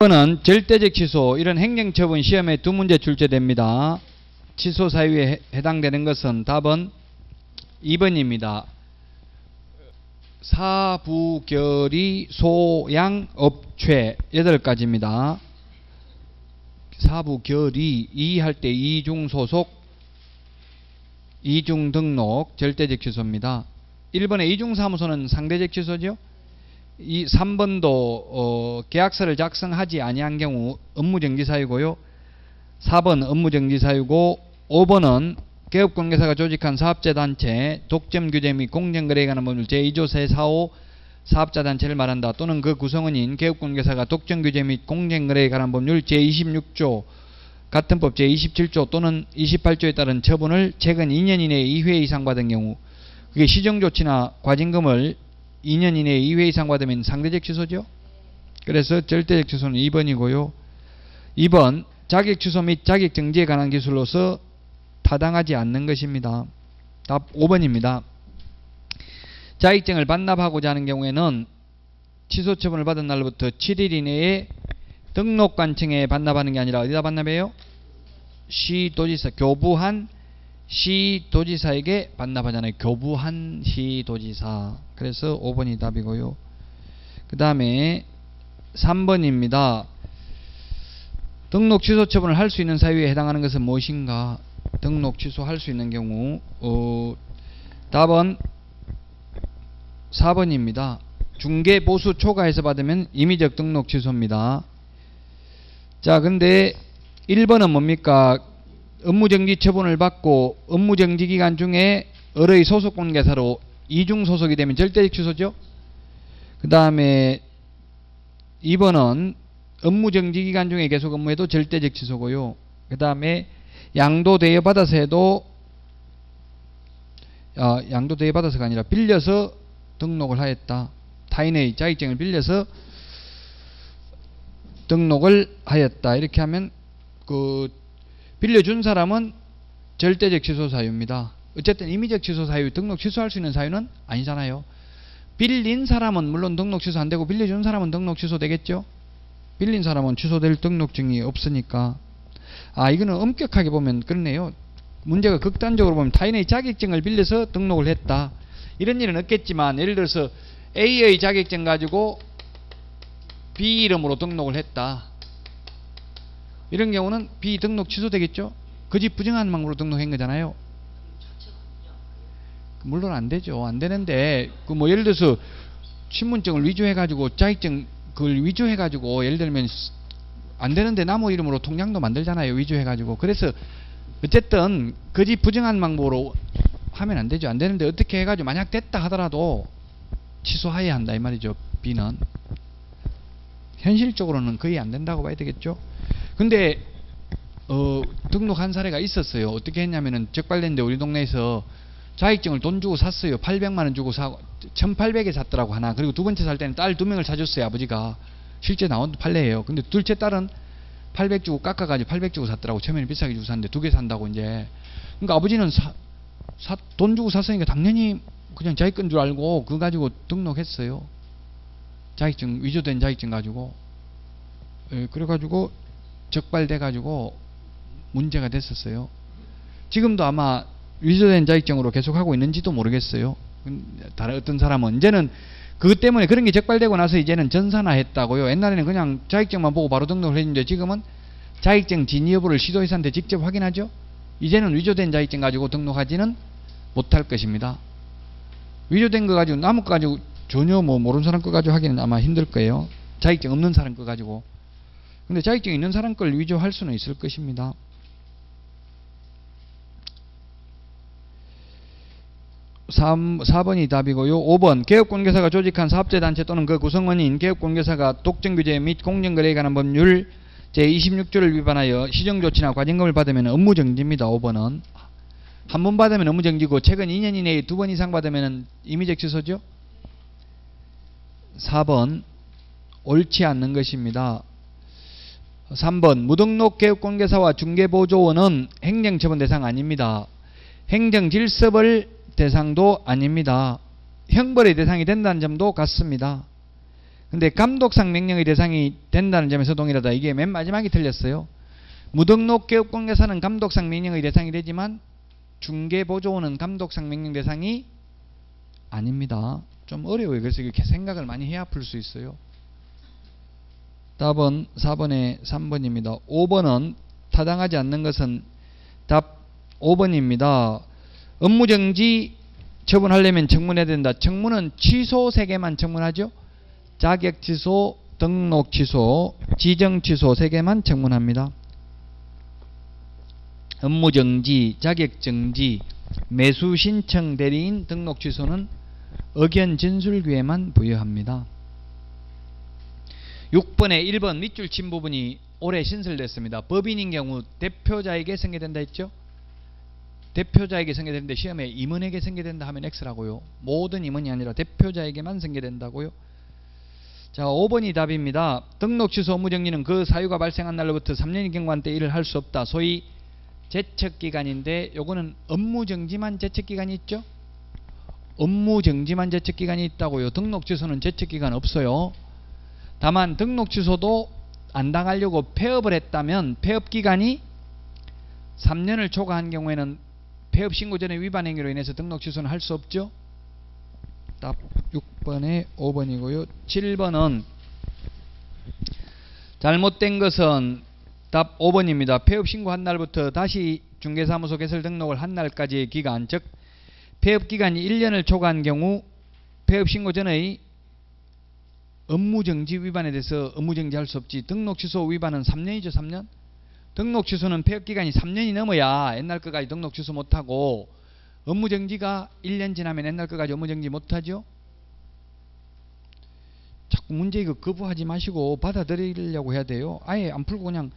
이번은 절대적 취소, 이런 행정처분 시험에 두 문제 출제됩니다. 취소 사유에 해당되는 것은 답은 2번입니다. 사부결의 소양업체 8가지입니다. 사부결의, 이할 때 이중소속, 이중등록, 절대적 취소입니다. 1번의 이중사무소는 상대적 취소죠. 이 3번도 계약서를 작성하지 아니한 경우 업무정지 사유고요. 4번 업무정지 사유고, 5번은 개업공개사가 조직한 사업자단체 독점규제 및 공정거래에 관한 법률 제2조 세4호 사업자단체를 말한다. 또는 그 구성원인 개업공개사가 독점규제 및 공정거래에 관한 법률 제26조 같은 법 제27조 또는 28조에 따른 처분을 최근 2년 이내에 2회 이상 받은 경우, 그게 시정조치나 과징금을 2년 이내에 2회 이상 받으면 상대적 취소죠. 그래서 절대적 취소는 2번이고요. 2번 자격 취소 및 자격 정지에 관한 기술로서 타당하지 않는 것입니다. 답 5번입니다. 자격증을 반납하고자 하는 경우에는 취소 처분을 받은 날로부터 7일 이내에 등록관청에 반납하는 게 아니라 어디다 반납해요? 시도지사, 교부한 시도지사에게 반납하잖아요. 교부한 시도지사. 그래서 5번이 답이고요. 그 다음에 3번입니다. 등록 취소 처분을 할 수 있는 사유에 해당하는 것은 무엇인가? 등록 취소할 수 있는 경우 답은 4번입니다. 중개 보수 초과해서 받으면 임의적 등록 취소입니다. 자, 근데 1번은 뭡니까? 업무정지 처분을 받고 업무정지 기간 중에 을의 소속공개사로 이중 소속이 되면 절대적 취소죠. 그 다음에 2번은 업무정지 기간 중에 계속 업무해도 절대적 취소고요. 그 다음에 양도 대여받아서 해도 양도 대여받아서가 아니라 빌려서 등록을 하였다. 타인의 자격증을 빌려서 등록을 하였다. 이렇게 하면 그 빌려준 사람은 절대적 취소 사유입니다. 어쨌든 임의적 취소 사유, 등록 취소할 수 있는 사유는 아니잖아요. 빌린 사람은 물론 등록 취소 안 되고 빌려준 사람은 등록 취소 되겠죠. 빌린 사람은 취소될 등록증이 없으니까. 이거는 엄격하게 보면 그렇네요. 문제가 극단적으로 보면 타인의 자격증을 빌려서 등록을 했다. 이런 일은 없겠지만, 예를 들어서 A의 자격증 가지고 B 이름으로 등록을 했다. 이런 경우는 B 등록 취소되겠죠. 그 집 부정한 방법으로 등록한 거잖아요. 물론 안 되죠. 안 되는데 예를 들어서 신분증을 위조해가지고 자격증 그걸 위조해가지고 예를 들면 안 되는데 나무 이름으로 통장도 만들잖아요. 위조해가지고. 그래서 어쨌든 그 집 부정한 방법으로 하면 안 되죠. 안 되는데 어떻게 해가지고 만약 됐다 하더라도 취소해야 한다 이 말이죠. B는 현실적으로는 거의 안 된다고 봐야 되겠죠. 근데 등록한 사례가 있었어요. 어떻게 했냐면은 적발됐는데 우리 동네에서 자격증을 돈 주고 샀어요. 800만원 주고 사고 1800에 샀더라고 하나. 그리고 두 번째 살 때는 딸 2명을 사줬어요. 아버지가. 실제 나온 판례예요. 근데 둘째 딸은 800 주고 깎아가지고 800 주고 샀더라고. 처음에는 비싸게 주고 샀는데 2개 산다고 이제. 그러니까 아버지는 돈 주고 샀으니까 당연히 그냥 자기 건 줄 알고 그거 가지고 등록했어요. 자격증, 위조된 자격증 가지고. 그래가지고 적발돼가지고 문제가 됐었어요. 지금도 아마 위조된 자격증으로 계속 하고 있는지도 모르겠어요. 다른 어떤 사람은 이제는 그것 때문에 그런 게 적발되고 나서 이제는 전산화했다고요. 옛날에는 그냥 자격증만 보고 바로 등록을 했는데 지금은 자격증 진위 여부를 시도회사한테 직접 확인하죠. 이제는 위조된 자격증 가지고 등록하지는 못할 것입니다. 위조된 거 가지고 남의 거 가지고 전혀 모르는 사람 거 가지고 하기는 아마 힘들 거예요. 자격증 없는 사람 거 가지고. 근데 자격증 있는 사람 걸 위조할 수는 있을 것입니다. 4번이 답이고요. 5번 개업공개사가 조직한 사업자단체 또는 그 구성원인 개업공개사가 독점규제 및 공정거래에 관한 법률 제26조를 위반하여 시정조치나 과징금을 받으면 업무정지입니다. 5번은 한 번 받으면 업무정지고 최근 2년 이내에 2번 이상 받으면 임의적 취소죠. 4번 옳지 않는 것입니다. 3번 무등록 개업공개사와 중개보조원은 행정처분 대상 아닙니다. 행정질서벌 대상도 아닙니다. 형벌의 대상이 된다는 점도 같습니다. 근데 감독상 명령의 대상이 된다는 점에서 동일하다. 이게 맨 마지막에 틀렸어요. 무등록 개업공개사는 감독상 명령의 대상이 되지만 중개보조원은 감독상 명령 대상이 아닙니다. 좀 어려워요. 그래서 이렇게 생각을 많이 해야 풀 수 있어요. 답은 4번에 3번입니다. 5번은 타당하지 않는 것은 답 5번입니다. 업무정지 처분하려면 청문해야 된다. 청문은 취소 3개만 청문하죠. 자격 취소, 등록 취소, 지정 취소 3개만 청문합니다. 업무정지, 자격정지, 매수신청 대리인 등록 취소는 의견 진술기회만 부여합니다. 6번에 1번 밑줄 친 부분이 올해 신설됐습니다. 법인인 경우 대표자에게 승계된다 했죠. 대표자에게 승계되는데 시험에 임원에게 승계된다 하면 X라고요. 모든 임원이 아니라 대표자에게만 승계된다고요. 자, 5번이 답입니다. 등록 취소 업무정지는 그 사유가 발생한 날로부터 3년이 경과한 때 일을 할 수 없다. 소위 제척기간인데 요거는 업무정지만 제척기간이 있죠. 업무정지만 제척기간이 있다고요. 등록 취소는 제척기간 없어요. 다만 등록 취소도 안 당하려고 폐업을 했다면 폐업기간이 3년을 초과한 경우에는 폐업 신고 전에 위반 행위로 인해서 등록 취소는 할 수 없죠. 답 6번에 5번이고요. 7번은 잘못된 것은 답 5번입니다. 폐업 신고한 날부터 다시 중개사무소 개설 등록을 한 날까지의 기간, 즉 폐업기간이 1년을 초과한 경우 폐업 신고 전의 업무정지 위반에 대해서 업무정지할 수 없지. 등록 취소 위반은 3년이죠. 3년. 등록 취소는 폐업기간이 3년이 넘어야 옛날 거까지 등록 취소 못하고, 업무정지가 1년 지나면 옛날 거까지 업무정지 못하죠. 자꾸 문제 이거 거부하지 마시고 받아들이려고 해야 돼요. 아예 안 풀고 그냥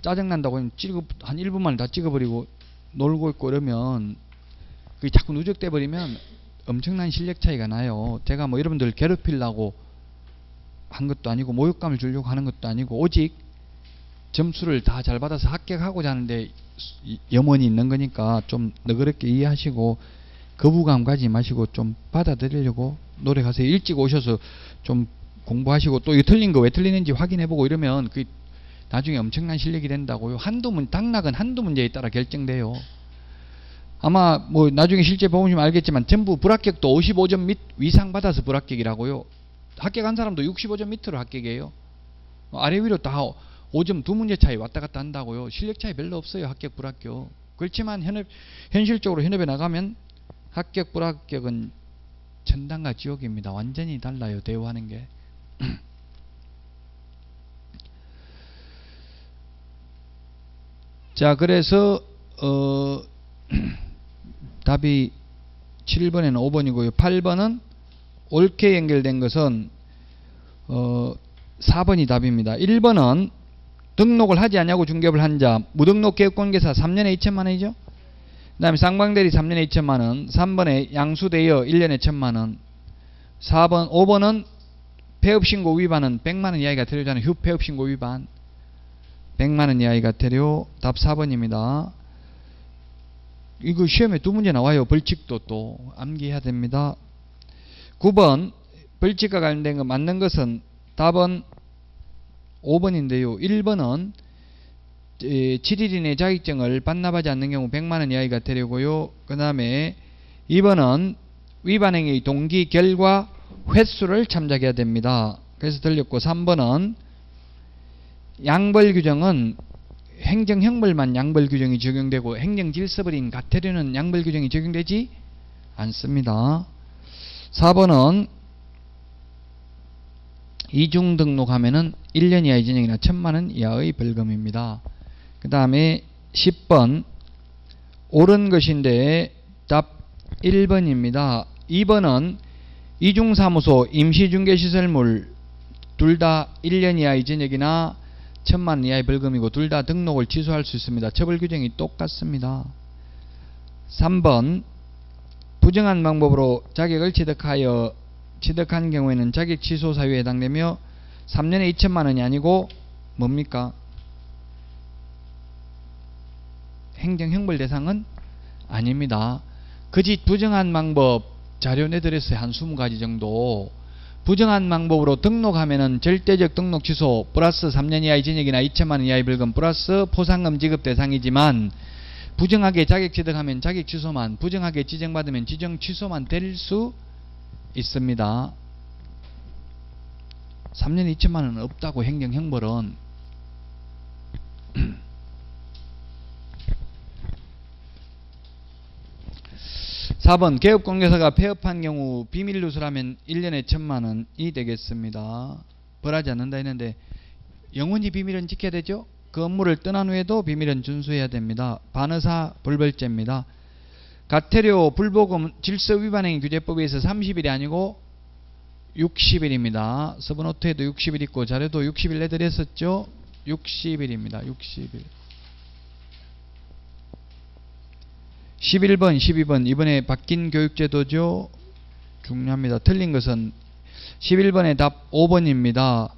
짜증난다고 한 1분만 다 찍어버리고 놀고 있고 이러면 그게 자꾸 누적돼 버리면 엄청난 실력 차이가 나요. 제가 뭐 여러분들 괴롭히려고 한 것도 아니고 모욕감을 주려고 하는 것도 아니고 오직 점수를 다 잘 받아서 합격하고자 하는데 염원이 있는 거니까 좀 너그럽게 이해하시고 거부감 가지 마시고 좀 받아들이려고 노력하세요. 일찍 오셔서 좀 공부하시고 또 이거 틀린 거 왜 틀리는지 확인해보고 이러면 그 나중에 엄청난 실력이 된다고요. 당락은 한두 문제에 따라 결정돼요. 아마 뭐 나중에 실제 보시면 알겠지만 전부 불합격도 55점 이상 받아서 불합격이라고요. 합격한 사람도 65점 밑으로 합격이에요. 아래 위로 다 5점 2문제 차이 왔다 갔다 한다고요. 실력 차이 별로 없어요. 합격 불합격. 그렇지만 현실적으로 현업에 나가면 합격 불합격은 천당과 지옥입니다. 완전히 달라요. 대우하는 게. 자, 그래서 답이 7번에는 5번이고요. 8번은 옳게 연결된 것은 4번이 답입니다. 1번은 등록을 하지 않냐고 중개업을 한 자, 무등록 개업공개사 3년에 2천만원이죠. 그 다음에 쌍방대리 3년에 2천만원, 3번에 양수대여 1년에 1천만원, 5번은 폐업신고 위반은 100만원 이하가 되려잖아요. 휴폐업신고 위반 100만원 이하가 되려. 답 4번입니다. 이거 시험에 2문제 나와요. 벌칙도 또 암기해야 됩니다. 9번 벌칙과 관련된 거 맞는 것은 답은 5번인데요. 1번은 7일 이내 자격증을 반납하지 않는 경우 100만원 이하가 되려고요. 그 다음에 2번은 위반행위 동기, 결과, 횟수를 참작해야 됩니다. 그래서 틀렸고, 3번은 양벌규정은 행정형벌만 양벌규정이 적용되고 행정질서벌인 가태료는 양벌규정이 적용되지 않습니다. 4번은 이중 등록하면은 1년 이하의 징역이나 1,000만원 이하의 벌금입니다. 그 다음에 10번 옳은 것인데 답 1번입니다. 2번은 이중사무소, 임시중개시설물 둘 다 1년 이하의 징역이나 1,000만원 이하의 벌금이고 둘 다 등록을 취소할 수 있습니다. 처벌 규정이 똑같습니다. 3번 부정한 방법으로 자격을 취득한 경우에는 자격 취소 사유에 해당되며 3년에 2천만원이 아니고 뭡니까? 행정형벌 대상은 아닙니다. 거짓 부정한 방법 자료 내드렸어요. 한 20가지 정도. 부정한 방법으로 등록하면은 절대적 등록 취소 플러스 3년 이하의 징역이나 2천만 원 이하의 벌금 플러스 포상금 지급 대상이지만 부정하게 자격 취득하면 자격 취소만, 부정하게 지정받으면 지정 취소만 될 수 있습니다. 3년 2천만 원은 없다고 행정 형벌은. 4번 개업공개사가 폐업한 경우 비밀 누설하면 1년에 1,000만 원이 되겠습니다. 벌하지 않는다 했는데 영원히 비밀은 지켜야 되죠. 그 업무를 떠난 후에도 비밀은 준수해야 됩니다. 반의사 불벌죄입니다. 가태료 불보금 질서 위반 행위 규제법에 의해서 30일이 아니고 60일입니다. 서브노트에도 60일 있고 자료도 60일 내드렸었죠. 60일입니다. 60일. 11번, 12번 이번에 바뀐 교육제도죠. 중요합니다. 틀린 것은 11번의 답 5번입니다.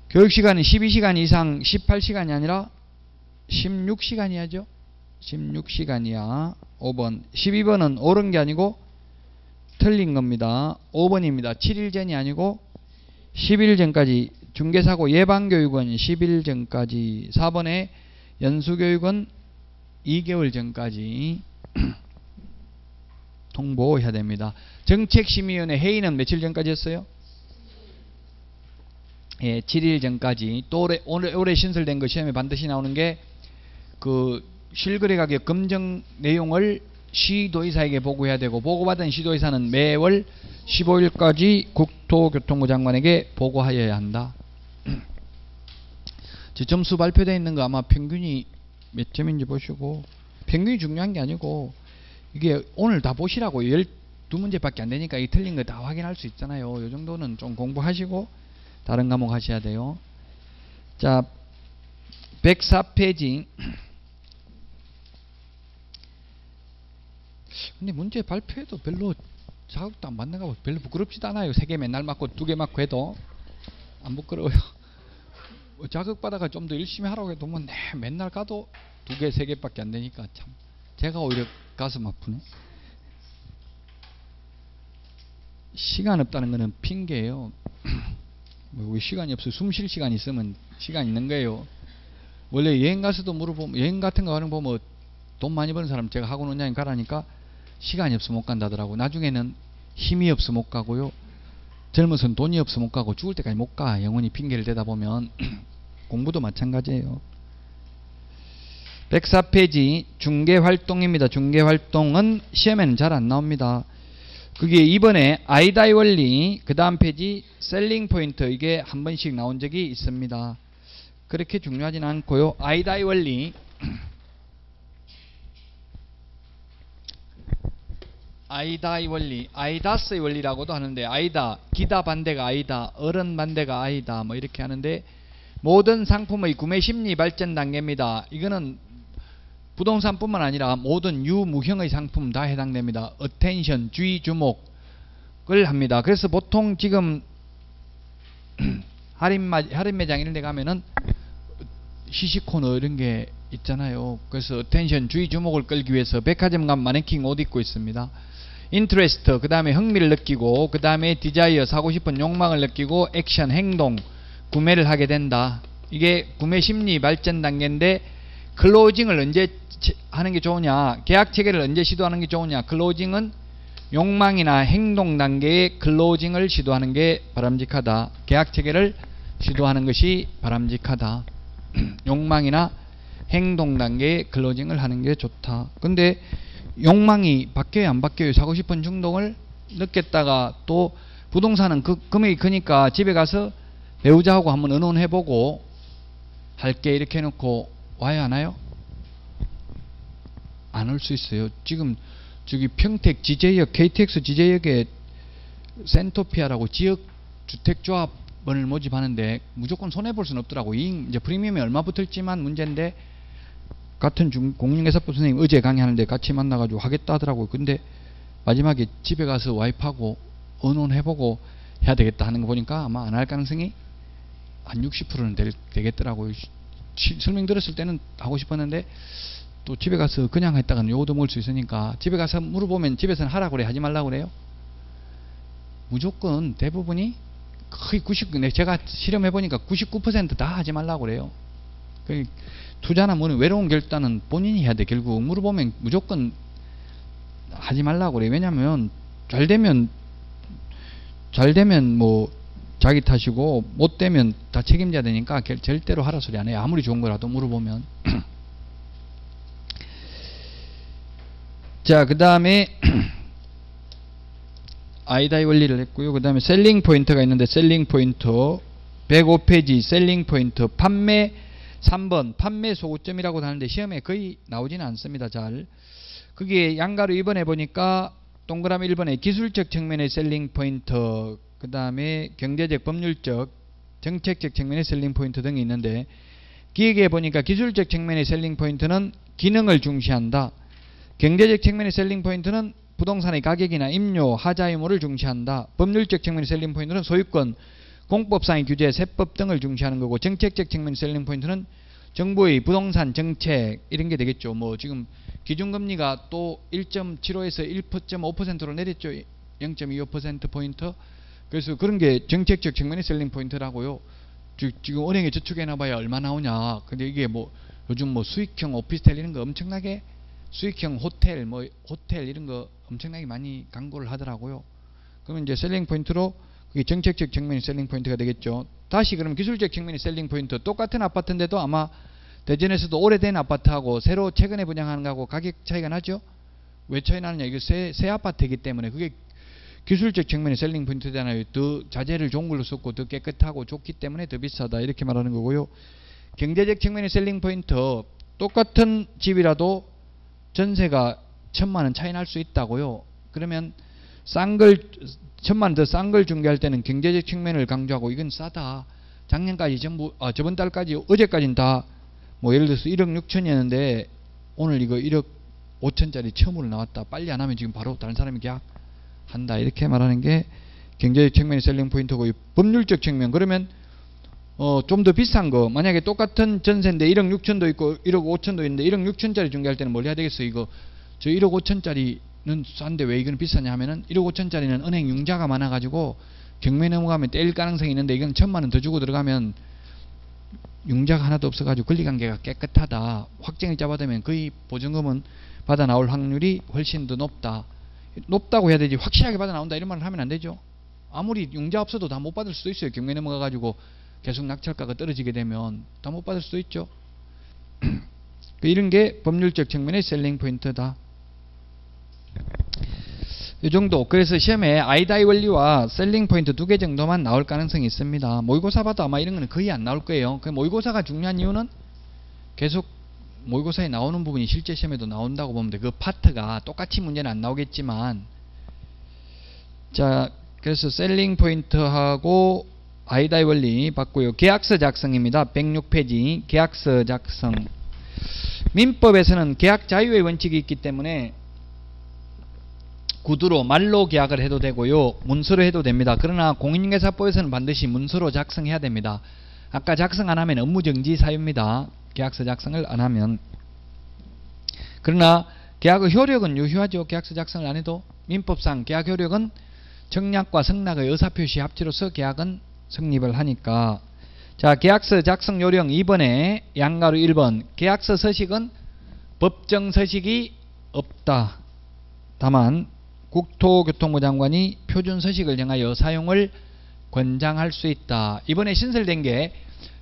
교육시간은 12시간 이상 18시간이 아니라 16시간이야죠. 16시간이야. 5번. 12번은 옳은 게 아니고 틀린 겁니다. 5번입니다. 7일 전이 아니고 10일 전까지. 중개사고 예방교육은 10일 전까지. 4번의 연수교육은 2개월 전까지 통보해야 됩니다. 정책심의위원회 회의는 며칠 전까지 했어요? 예, 7일 전까지. 또 올해 신설된 거 시험에 반드시 나오는 게 그 실거래가격 검증 내용을 시도의사에게 보고해야 되고 보고받은 시도의사는 매월 15일까지 국토교통부 장관에게 보고하여야 한다. 점수 발표되어 있는 거 아마 평균이 몇 점인지 보시고, 평균이 중요한 게 아니고 이게 오늘 다 보시라고 12문제밖에 안 되니까 이 틀린 거 다 확인할 수 있잖아요. 이 정도는 좀 공부하시고 다른 과목 하셔야 돼요. 자, 104페이지. 근데 문제 발표해도 별로 자극도 안 받는 거 별로 부끄럽지도 않아요. 3개 맨날 맞고 2개 맞고 해도 안 부끄러워요. 자극받아가 좀 더 열심히 하라고 해도 뭐 맨날 가도 2개, 3개밖에 안 되니까 참 제가 오히려 가슴 아프네. 시간 없다는 거는 핑계예요. 왜 시간이 없어요? 숨 쉴 시간 있으면 시간 있는 거예요. 원래 여행 가서도 물어보면, 여행 같은 거 하는 거 보면 돈 많이 버는 사람 제가 학원 원장님 가라니까 시간이 없어 못 간다더라고. 나중에는 힘이 없어 못 가고요. 젊어서는 돈이 없어 못 가고 죽을 때까지 못 가. 영원히 핑계를 대다 보면. 공부도 마찬가지예요. 104페이지 중개활동입니다. 중개활동은 시험에는 잘 안 나옵니다. 그게 이번에 아이다의 원리, 그 다음 페이지 셀링 포인트, 이게 한 번씩 나온 적이 있습니다. 그렇게 중요하진 않고요. 아이다의 원리, 아이다의 원리, 아이다스의 원리라고도 하는데, 아이다, 기다 반대가 아이다, 어른 반대가 아이다, 뭐 이렇게 하는데, 모든 상품의 구매 심리 발전 단계입니다. 이거는 부동산뿐만 아니라 모든 유무형의 상품 다 해당됩니다. attention, 주의, 주목을 합니다. 그래서 보통 지금 할인 매장 이런 데 가면은 시식 코너 이런 게 있잖아요. 그래서 attention, 주의, 주목을 끌기 위해서 백화점 가면 마네킹 옷 입고 있습니다. interest, 그 다음에 흥미를 느끼고, 그 다음에 desire, 사고 싶은 욕망을 느끼고, action, 행동, 구매를 하게 된다. 이게 구매 심리 발전 단계인데, 클로징을 언제 하는 게 좋으냐, 계약 체결을 언제 시도하는 게 좋으냐. 클로징은 욕망이나 행동 단계의 클로징을 시도하는 게 바람직하다. 계약 체결을 시도하는 것이 바람직하다. 욕망이나 행동 단계의 클로징을 하는 게 좋다. 근데 욕망이 바뀌어요, 안 바뀌어요? 사고 싶은 충동을 느꼈다가 또 부동산은 그 금액이 크니까 집에 가서 배우자하고 한번 의논해보고 할게 이렇게 해놓고 와야 하나요? 안 올 수 있어요. 지금 저기 평택 지제역, KTX 지제역에 센토피아라고 지역 주택조합원을 모집하는데 무조건 손해볼 수는 없더라고. 이제 프리미엄이 얼마 붙을지만 문제인데, 같은 공인중개사법 선생님 어제 강의하는데 같이 만나가지고 하겠다 하더라고요. 근데 마지막에 집에 가서 와이프하고 의논해보고 해야 되겠다 하는 거 보니까 아마 안 할 가능성이 한 60%는 되겠더라고요. 설명 들었을 때는 하고 싶었는데 또 집에 가서 그냥 했다가는 욕도 먹을 수 있으니까 집에 가서 물어보면 집에서는 하라고 그래, 하지 말라고 그래요? 무조건 대부분이 거의 99, 제가 실험해 보니까 99% 다 하지 말라고 그래요. 투자나 뭐는 외로운 결단은 본인이 해야 돼. 결국 물어보면 무조건 하지 말라고 그래요. 왜냐면 잘 되면 뭐 자기 탓이고 못 되면 다 책임져야 되니까 절대로 하라 소리 안 해요. 아무리 좋은 거라도 물어보면. 자, 그 다음에 아이다이 원리를 했고요. 그 다음에 셀링 포인트가 있는데 셀링 포인트 105페이지 셀링 포인트 판매 3번 판매 소구점이라고 하는데 시험에 거의 나오지는 않습니다. 잘 그게 양가로 2번 해보니까 동그라미 1번에 기술적 측면의 셀링 포인트, 그 다음에 경제적, 법률적, 정책적 측면의 셀링 포인트 등이 있는데 기획에 보니까 기술적 측면의 셀링 포인트는 기능을 중시한다. 경제적 측면의 셀링 포인트는 부동산의 가격이나 임료, 하자 유무를 중시한다. 법률적 측면의 셀링 포인트는 소유권, 공법상의 규제, 세법 등을 중시하는 거고, 정책적 측면의 셀링 포인트는 정부의 부동산 정책 이런 게 되겠죠. 뭐 지금 기준금리가 또 1.75에서 1.5%로 내렸죠. 0.25% 포인트. 그래서 그런 게 정책적 측면의 셀링 포인트라고요. 지금 은행에 저축해놔봐야 얼마 나오냐. 근데 이게 뭐 요즘 뭐 수익형 오피스텔 이런 거 엄청나게, 수익형 호텔 이런 거 엄청나게 많이 광고를 하더라고요. 그러면 이제 셀링 포인트로 그게 정책적 측면의 셀링 포인트가 되겠죠. 다시 그럼 기술적 측면의 셀링 포인트, 똑같은 아파트인데도 아마 대전에서도 오래된 아파트하고 새로 최근에 분양하는 거하고 가격 차이가 나죠. 왜 차이 나느냐, 이거 새 아파트이기 때문에 그게 기술적 측면의 셀링 포인트잖아요. 더 자재를 좋은 걸로 썼고 더 깨끗하고 좋기 때문에 더 비싸다 이렇게 말하는 거고요. 경제적 측면의 셀링 포인트, 똑같은 집이라도 전세가 1000만원 차이 날 수 있다고요. 그러면 싼 걸 1000만원 더 싼 걸 중개할 때는 경제적 측면을 강조하고 이건 싸다. 작년까지 전부 저번 달까지 어제까지는 다 뭐 예를 들어서 1억 6천이었는데 오늘 이거 1억 5천짜리 처음으로 나왔다. 빨리 안 하면 지금 바로 다른 사람이 계약한다. 이렇게 말하는 게 경제적 측면의 셀링 포인트고, 법률적 측면 그러면 좀 더 비싼 거, 만약에 똑같은 전세인데 1억 6천도 있고 1억 5천도 있는데 1억 6천짜리 중개할 때는 뭘 해야 되겠어. 이거 저 1억 5천짜리는 싼데 왜 이거는 비싸냐 하면은 1억 5천짜리는 은행 융자가 많아가지고 경매 넘어가면 떼일 가능성이 있는데 이건 1000만원 더 주고 들어가면 융자가 하나도 없어가지고 권리관계가 깨끗하다. 확정일자 받으면 거의 보증금은 받아 나올 확률이 훨씬 더 높다. 높다고 해야 되지 확실하게 받아 나온다 이런 말을 하면 안 되죠. 아무리 융자 없어도 다 못 받을 수도 있어요. 경매 넘어가가지고 계속 낙찰가가 떨어지게 되면 다 못 받을 수도 있죠. 이런 게 법률적 측면의 셀링 포인트다. 이 정도. 그래서 시험에 아이다이 원리와 셀링 포인트 2개 정도만 나올 가능성이 있습니다. 모의고사 봐도 아마 이런 거는 거의 안 나올 거예요. 그 모의고사가 중요한 이유는 계속 모의고사에 나오는 부분이 실제 시험에도 나온다고 보면 돼. 그 파트가 똑같이 문제는 안 나오겠지만, 자, 그래서 셀링 포인트하고 아이다이 원리 봤고요. 계약서 작성입니다. 106페이지 계약서 작성. 민법에서는 계약 자유의 원칙이 있기 때문에 구두로 말로 계약을 해도 되고요. 문서로 해도 됩니다. 그러나 공인중개사법에서는 반드시 문서로 작성해야 됩니다. 아까 작성 안 하면 업무정지 사유입니다. 계약서 작성을 안 하면. 그러나 계약의 효력은 유효하죠. 계약서 작성을 안 해도. 민법상 계약 효력은 청약과 승낙의 의사표시 합치로서 계약은 성립을 하니까. 자, 계약서 작성 요령 2번에 양가로 1번 계약서 서식은 법정 서식이 없다. 다만 국토교통부 장관이 표준 서식을 정하여 사용을 권장할 수 있다. 이번에 신설된 게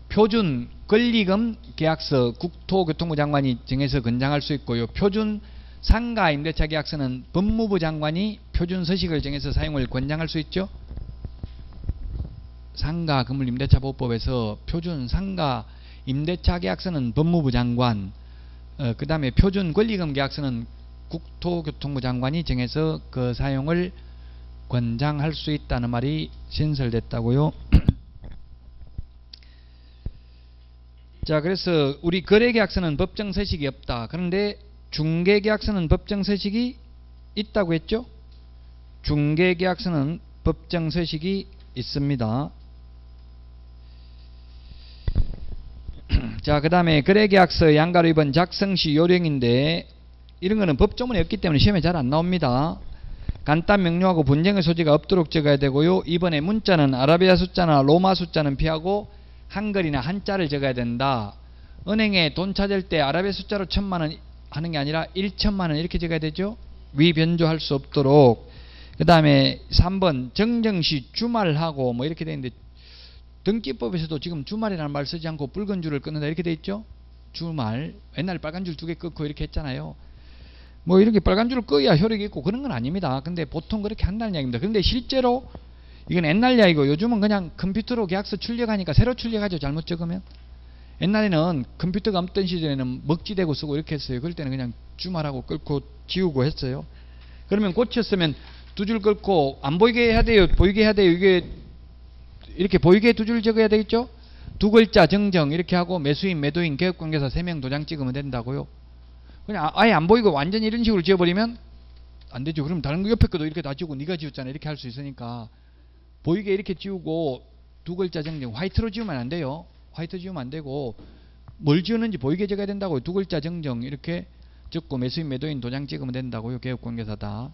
표준 권리금 계약서 국토교통부 장관이 정해서 권장할 수 있고요. 표준 상가 임대차 계약서는 법무부 장관이 표준 서식을 정해서 사용을 권장할 수 있죠. 상가 건물 임대차 보호법에서 표준 상가 임대차 계약서는 법무부 장관, 그 다음에 표준 권리금 계약서는 국토교통부 장관이 정해서 그 사용을 권장할 수 있다는 말이 신설됐다고요. 자, 그래서 우리 거래계약서는 법정서식이 없다. 그런데 중개계약서는 법정서식이 있다고 했죠. 중개계약서는 법정서식이 있습니다. 자, 그 다음에 거래계약서 양가로 2번 작성시 요령인데 이런 거는 법조문에 없기 때문에 시험에 잘 안 나옵니다. 간단 명료하고 분쟁의 소지가 없도록 적어야 되고요. 이번에 문자는 아라비아 숫자나 로마 숫자는 피하고 한글이나 한자를 적어야 된다. 은행에 돈 찾을 때 아라비아 숫자로 1000만원 하는 게 아니라 1천만원 이렇게 적어야 되죠. 위변조할 수 없도록. 그 다음에 3번 정정시 주말하고 뭐 이렇게 돼 있는데 등기법에서도 지금 주말이라는 말 쓰지 않고 붉은 줄을 끊는다 이렇게 돼 있죠. 주말. 옛날에 빨간 줄 2개 끊고 이렇게 했잖아요. 뭐 이렇게 빨간 줄을 꺼야 효력이 있고 그런 건 아닙니다. 근데 보통 그렇게 한다는 이야기입니다. 근데 실제로 이건 옛날 이야기고 요즘은 그냥 컴퓨터로 계약서 출력하니까 새로 출력하죠. 잘못 적으면. 옛날에는 컴퓨터가 없던 시절에는 먹지대고 쓰고 이렇게 했어요. 그럴 때는 그냥 주말하고 끌고 지우고 했어요. 그러면 고쳤으면 2줄 끌고 안 보이게 해야 돼요. 보이게 해야 돼요. 이게 이렇게 보이게 2줄 적어야 되겠죠. 2글자 정정 이렇게 하고 매수인, 매도인, 개업관계사 3명 도장 찍으면 된다고요. 그냥 아예 안 보이고 완전히 이런 식으로 지어버리면 안 되죠. 그럼 다른 거 옆에 것도 이렇게 다 지우고 네가 지웠잖아 이렇게 할 수 있으니까 보이게 이렇게 지우고 2글자 정정 화이트로 지우면 안 돼요. 화이트 지우면 안 되고 뭘 지우는지 보이게 적어야 된다고요. 2글자 정정 이렇게 적고 매수인, 매도인 도장 찍으면 된다고요. 개업관계사다.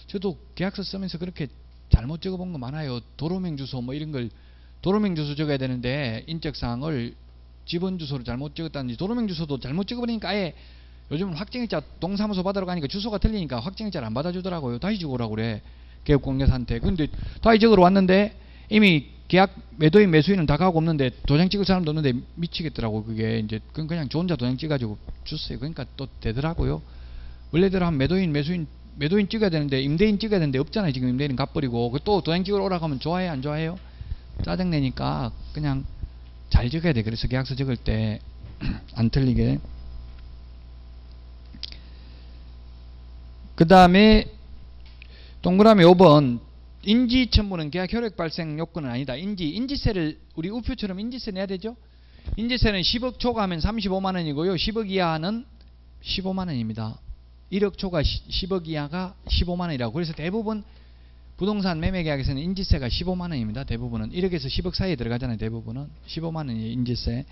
저도 계약서 쓰면서 그렇게 잘못 적어본 거 많아요. 도로명 주소 뭐 이런 걸 도로명 주소 적어야 되는데 인적사항을 집원 주소를 잘못 적었다든지 도로명 주소도 잘못 적어버리니까 아예 요즘은 확정일자 동사무소 받으러 가니까 주소가 틀리니까 확정일자를 안 받아주더라고요. 다시 적으라고 그래. 개업공개사한테. 근데 다시 적으러 왔는데 이미 계약 매도인 매수인은 다 가고 없는데 도장 찍을 사람도 없는데 미치겠더라고. 그게 이제 그냥 저 혼자 도장 찍어가지고 줬어요. 그러니까 또 되더라고요. 원래대로 한 매도인 매도인 찍어야 되는데 임대인 찍어야 되는데 없잖아요. 지금 임대인은 갚버리고 또 도장 찍으러 오라고 하면 좋아해요 안 좋아해요? 짜증내니까 그냥 잘 적어야 돼. 그래서 계약서 적을 때 안 틀리게. 그 다음에 동그라미 5번 인지 첨부는 계약 효력 발생 요건은 아니다. 인지세를 우리 우표처럼 인지세 내야 되죠. 인지세는 10억 초과하면 35만원이고요 10억 이하는 15만원입니다 1억 초과 10억 이하가 15만원이라고. 그래서 대부분 부동산 매매 계약에서는 인지세가 15만원입니다. 대부분은 1억에서 10억 사이에 들어가잖아요. 대부분은 15만원이에요. 인지세.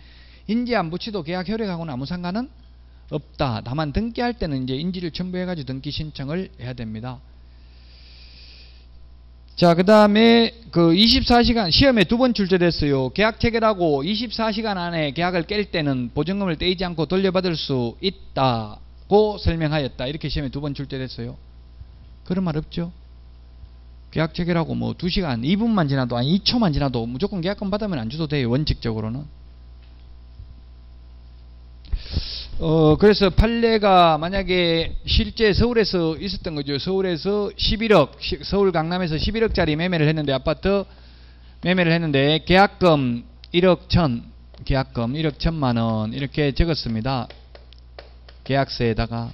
인지 안 붙이도 계약 효력하고는 아무 상관은 없다. 다만 등기할 때는 이제 인지를 첨부해가지고 등기 신청을 해야 됩니다. 자, 그 다음에 그 24시간 시험에 2번 출제됐어요. 계약 체결하고 24시간 안에 계약을 깰 때는 보증금을 떼이지 않고 돌려받을 수 있다고 설명하였다. 이렇게 시험에 2번 출제됐어요. 그런 말 없죠? 계약 체결하고 뭐 2시간, 2분만 지나도 아니 2초만 지나도 무조건 계약금 받으면 안 줘도 돼요. 원칙적으로는. 그래서 판례가 만약에 실제 서울에서 있었던 거죠. 서울에서 11억, 서울 강남에서 11억짜리 매매를 했는데 아파트 매매를 했는데 계약금 1억 1천, 계약금 1억 1천만원 이렇게 적었습니다. 계약서에다가.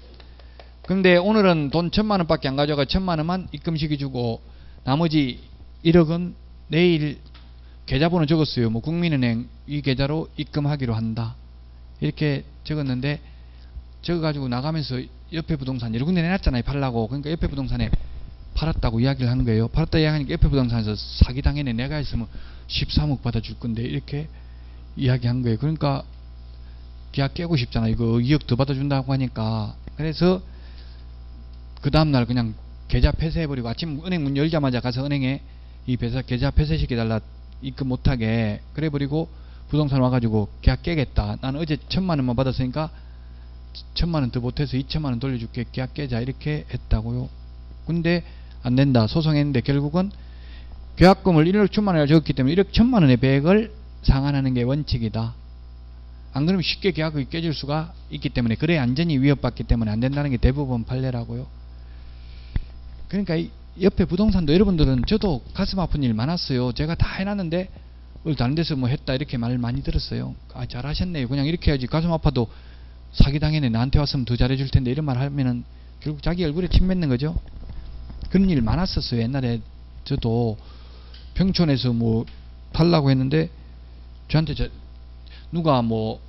근데 오늘은 돈 1천만원 밖에 안 가져가 1천만원만 입금시켜 주고 나머지 1억은 내일 계좌번호 적었어요. 뭐 국민은행 이 계좌로 입금하기로 한다. 이렇게 적었는데 적어가지고 나가면서 옆에 부동산 여러 군데 내놨잖아요. 팔라고. 그러니까 옆에 부동산에 팔았다고 이야기를 하는 거예요. 팔았다 이야기하니까 옆에 부동산에서 사기당했네. 내가 있으면 13억 받아줄 건데 이렇게 이야기한 거예요. 그러니까 계약 깨고 싶잖아. 이거 2억 더 받아준다고 하니까. 그래서 그 다음날 그냥 계좌 폐쇄해버리고 아침 은행 문 열자마자 가서 은행에 이 계좌 폐쇄시켜달라. 입금 못하게. 그래버리고 부동산 와가지고 계약 깨겠다. 나는 어제 1천만원만 받았으니까 1천만원 더 못해서 2천만원 돌려줄게. 계약 깨자. 이렇게 했다고요. 근데 안된다. 소송했는데 결국은 계약금을 1억 1천만원을 적었기 때문에 1억 1천만원의 배액을 상환하는 게 원칙이다. 안 그러면 쉽게 계약이 깨질 수가 있기 때문에 그래 안전이 위협받기 때문에 안된다는 게 대부분 판례라고요. 그러니까 옆에 부동산도 여러분들은 저도 가슴 아픈 일 많았어요. 제가 다 해놨는데 다른 데서 뭐 했다 이렇게 말 많이 들었어요. 아 잘하셨네요. 그냥 이렇게 해야지. 가슴 아파도 사기당했네. 나한테 왔으면 더 잘해줄 텐데 이런 말 하면은 결국 자기 얼굴에 침 맺는 거죠. 그런 일 많았었어요. 옛날에 저도 평촌에서 뭐 팔라고 했는데 저한테 누가 뭐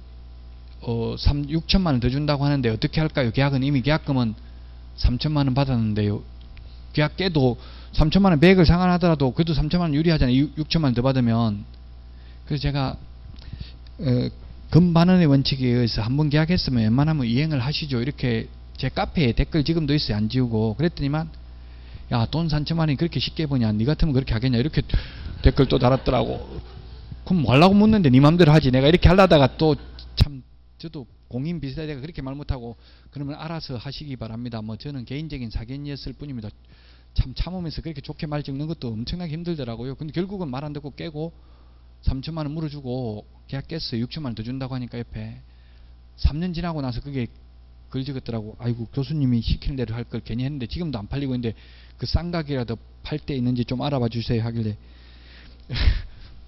6천만원 더 준다고 하는데 어떻게 할까요? 계약은 이미 계약금은 3천만원 받았는데요. 계약 깨도 3천만원 배액을 상환하더라도 그래도 3천만원 유리하잖아요. 6천만원 더 받으면. 그래서 제가 금반원의 원칙에 의해서 한번 계약했으면 웬만하면 이행을 하시죠. 이렇게 제 카페에 댓글 지금도 있어요. 안 지우고. 그랬더니만 야, 돈 3천만 원이 그렇게 쉽게 버냐? 니 같으면 그렇게 하겠냐? 이렇게 댓글 또 달았더라고. 그럼 뭐 하려고 묻는데 니 맘대로 하지. 내가 이렇게 하려다가 또 참 저도 공인 비슷하게 그렇게 말 못하고 그러면 알아서 하시기 바랍니다. 뭐 저는 개인적인 사견이었을 뿐입니다. 참 참으면서 그렇게 좋게 말 적는 것도 엄청나게 힘들더라고요. 근데 결국은 말 안 듣고 깨고 3천만 원 물어주고 계약 깼어요. 6천만 원 더 준다고 하니까 옆에 3년 지나고 나서 그게 글 적었더라고. 아이고 교수님이 시키는 대로 할 걸 괜히 했는데 지금도 안 팔리고 있는데 그 쌍각이라도 팔 때 있는지 좀 알아봐 주세요 하길래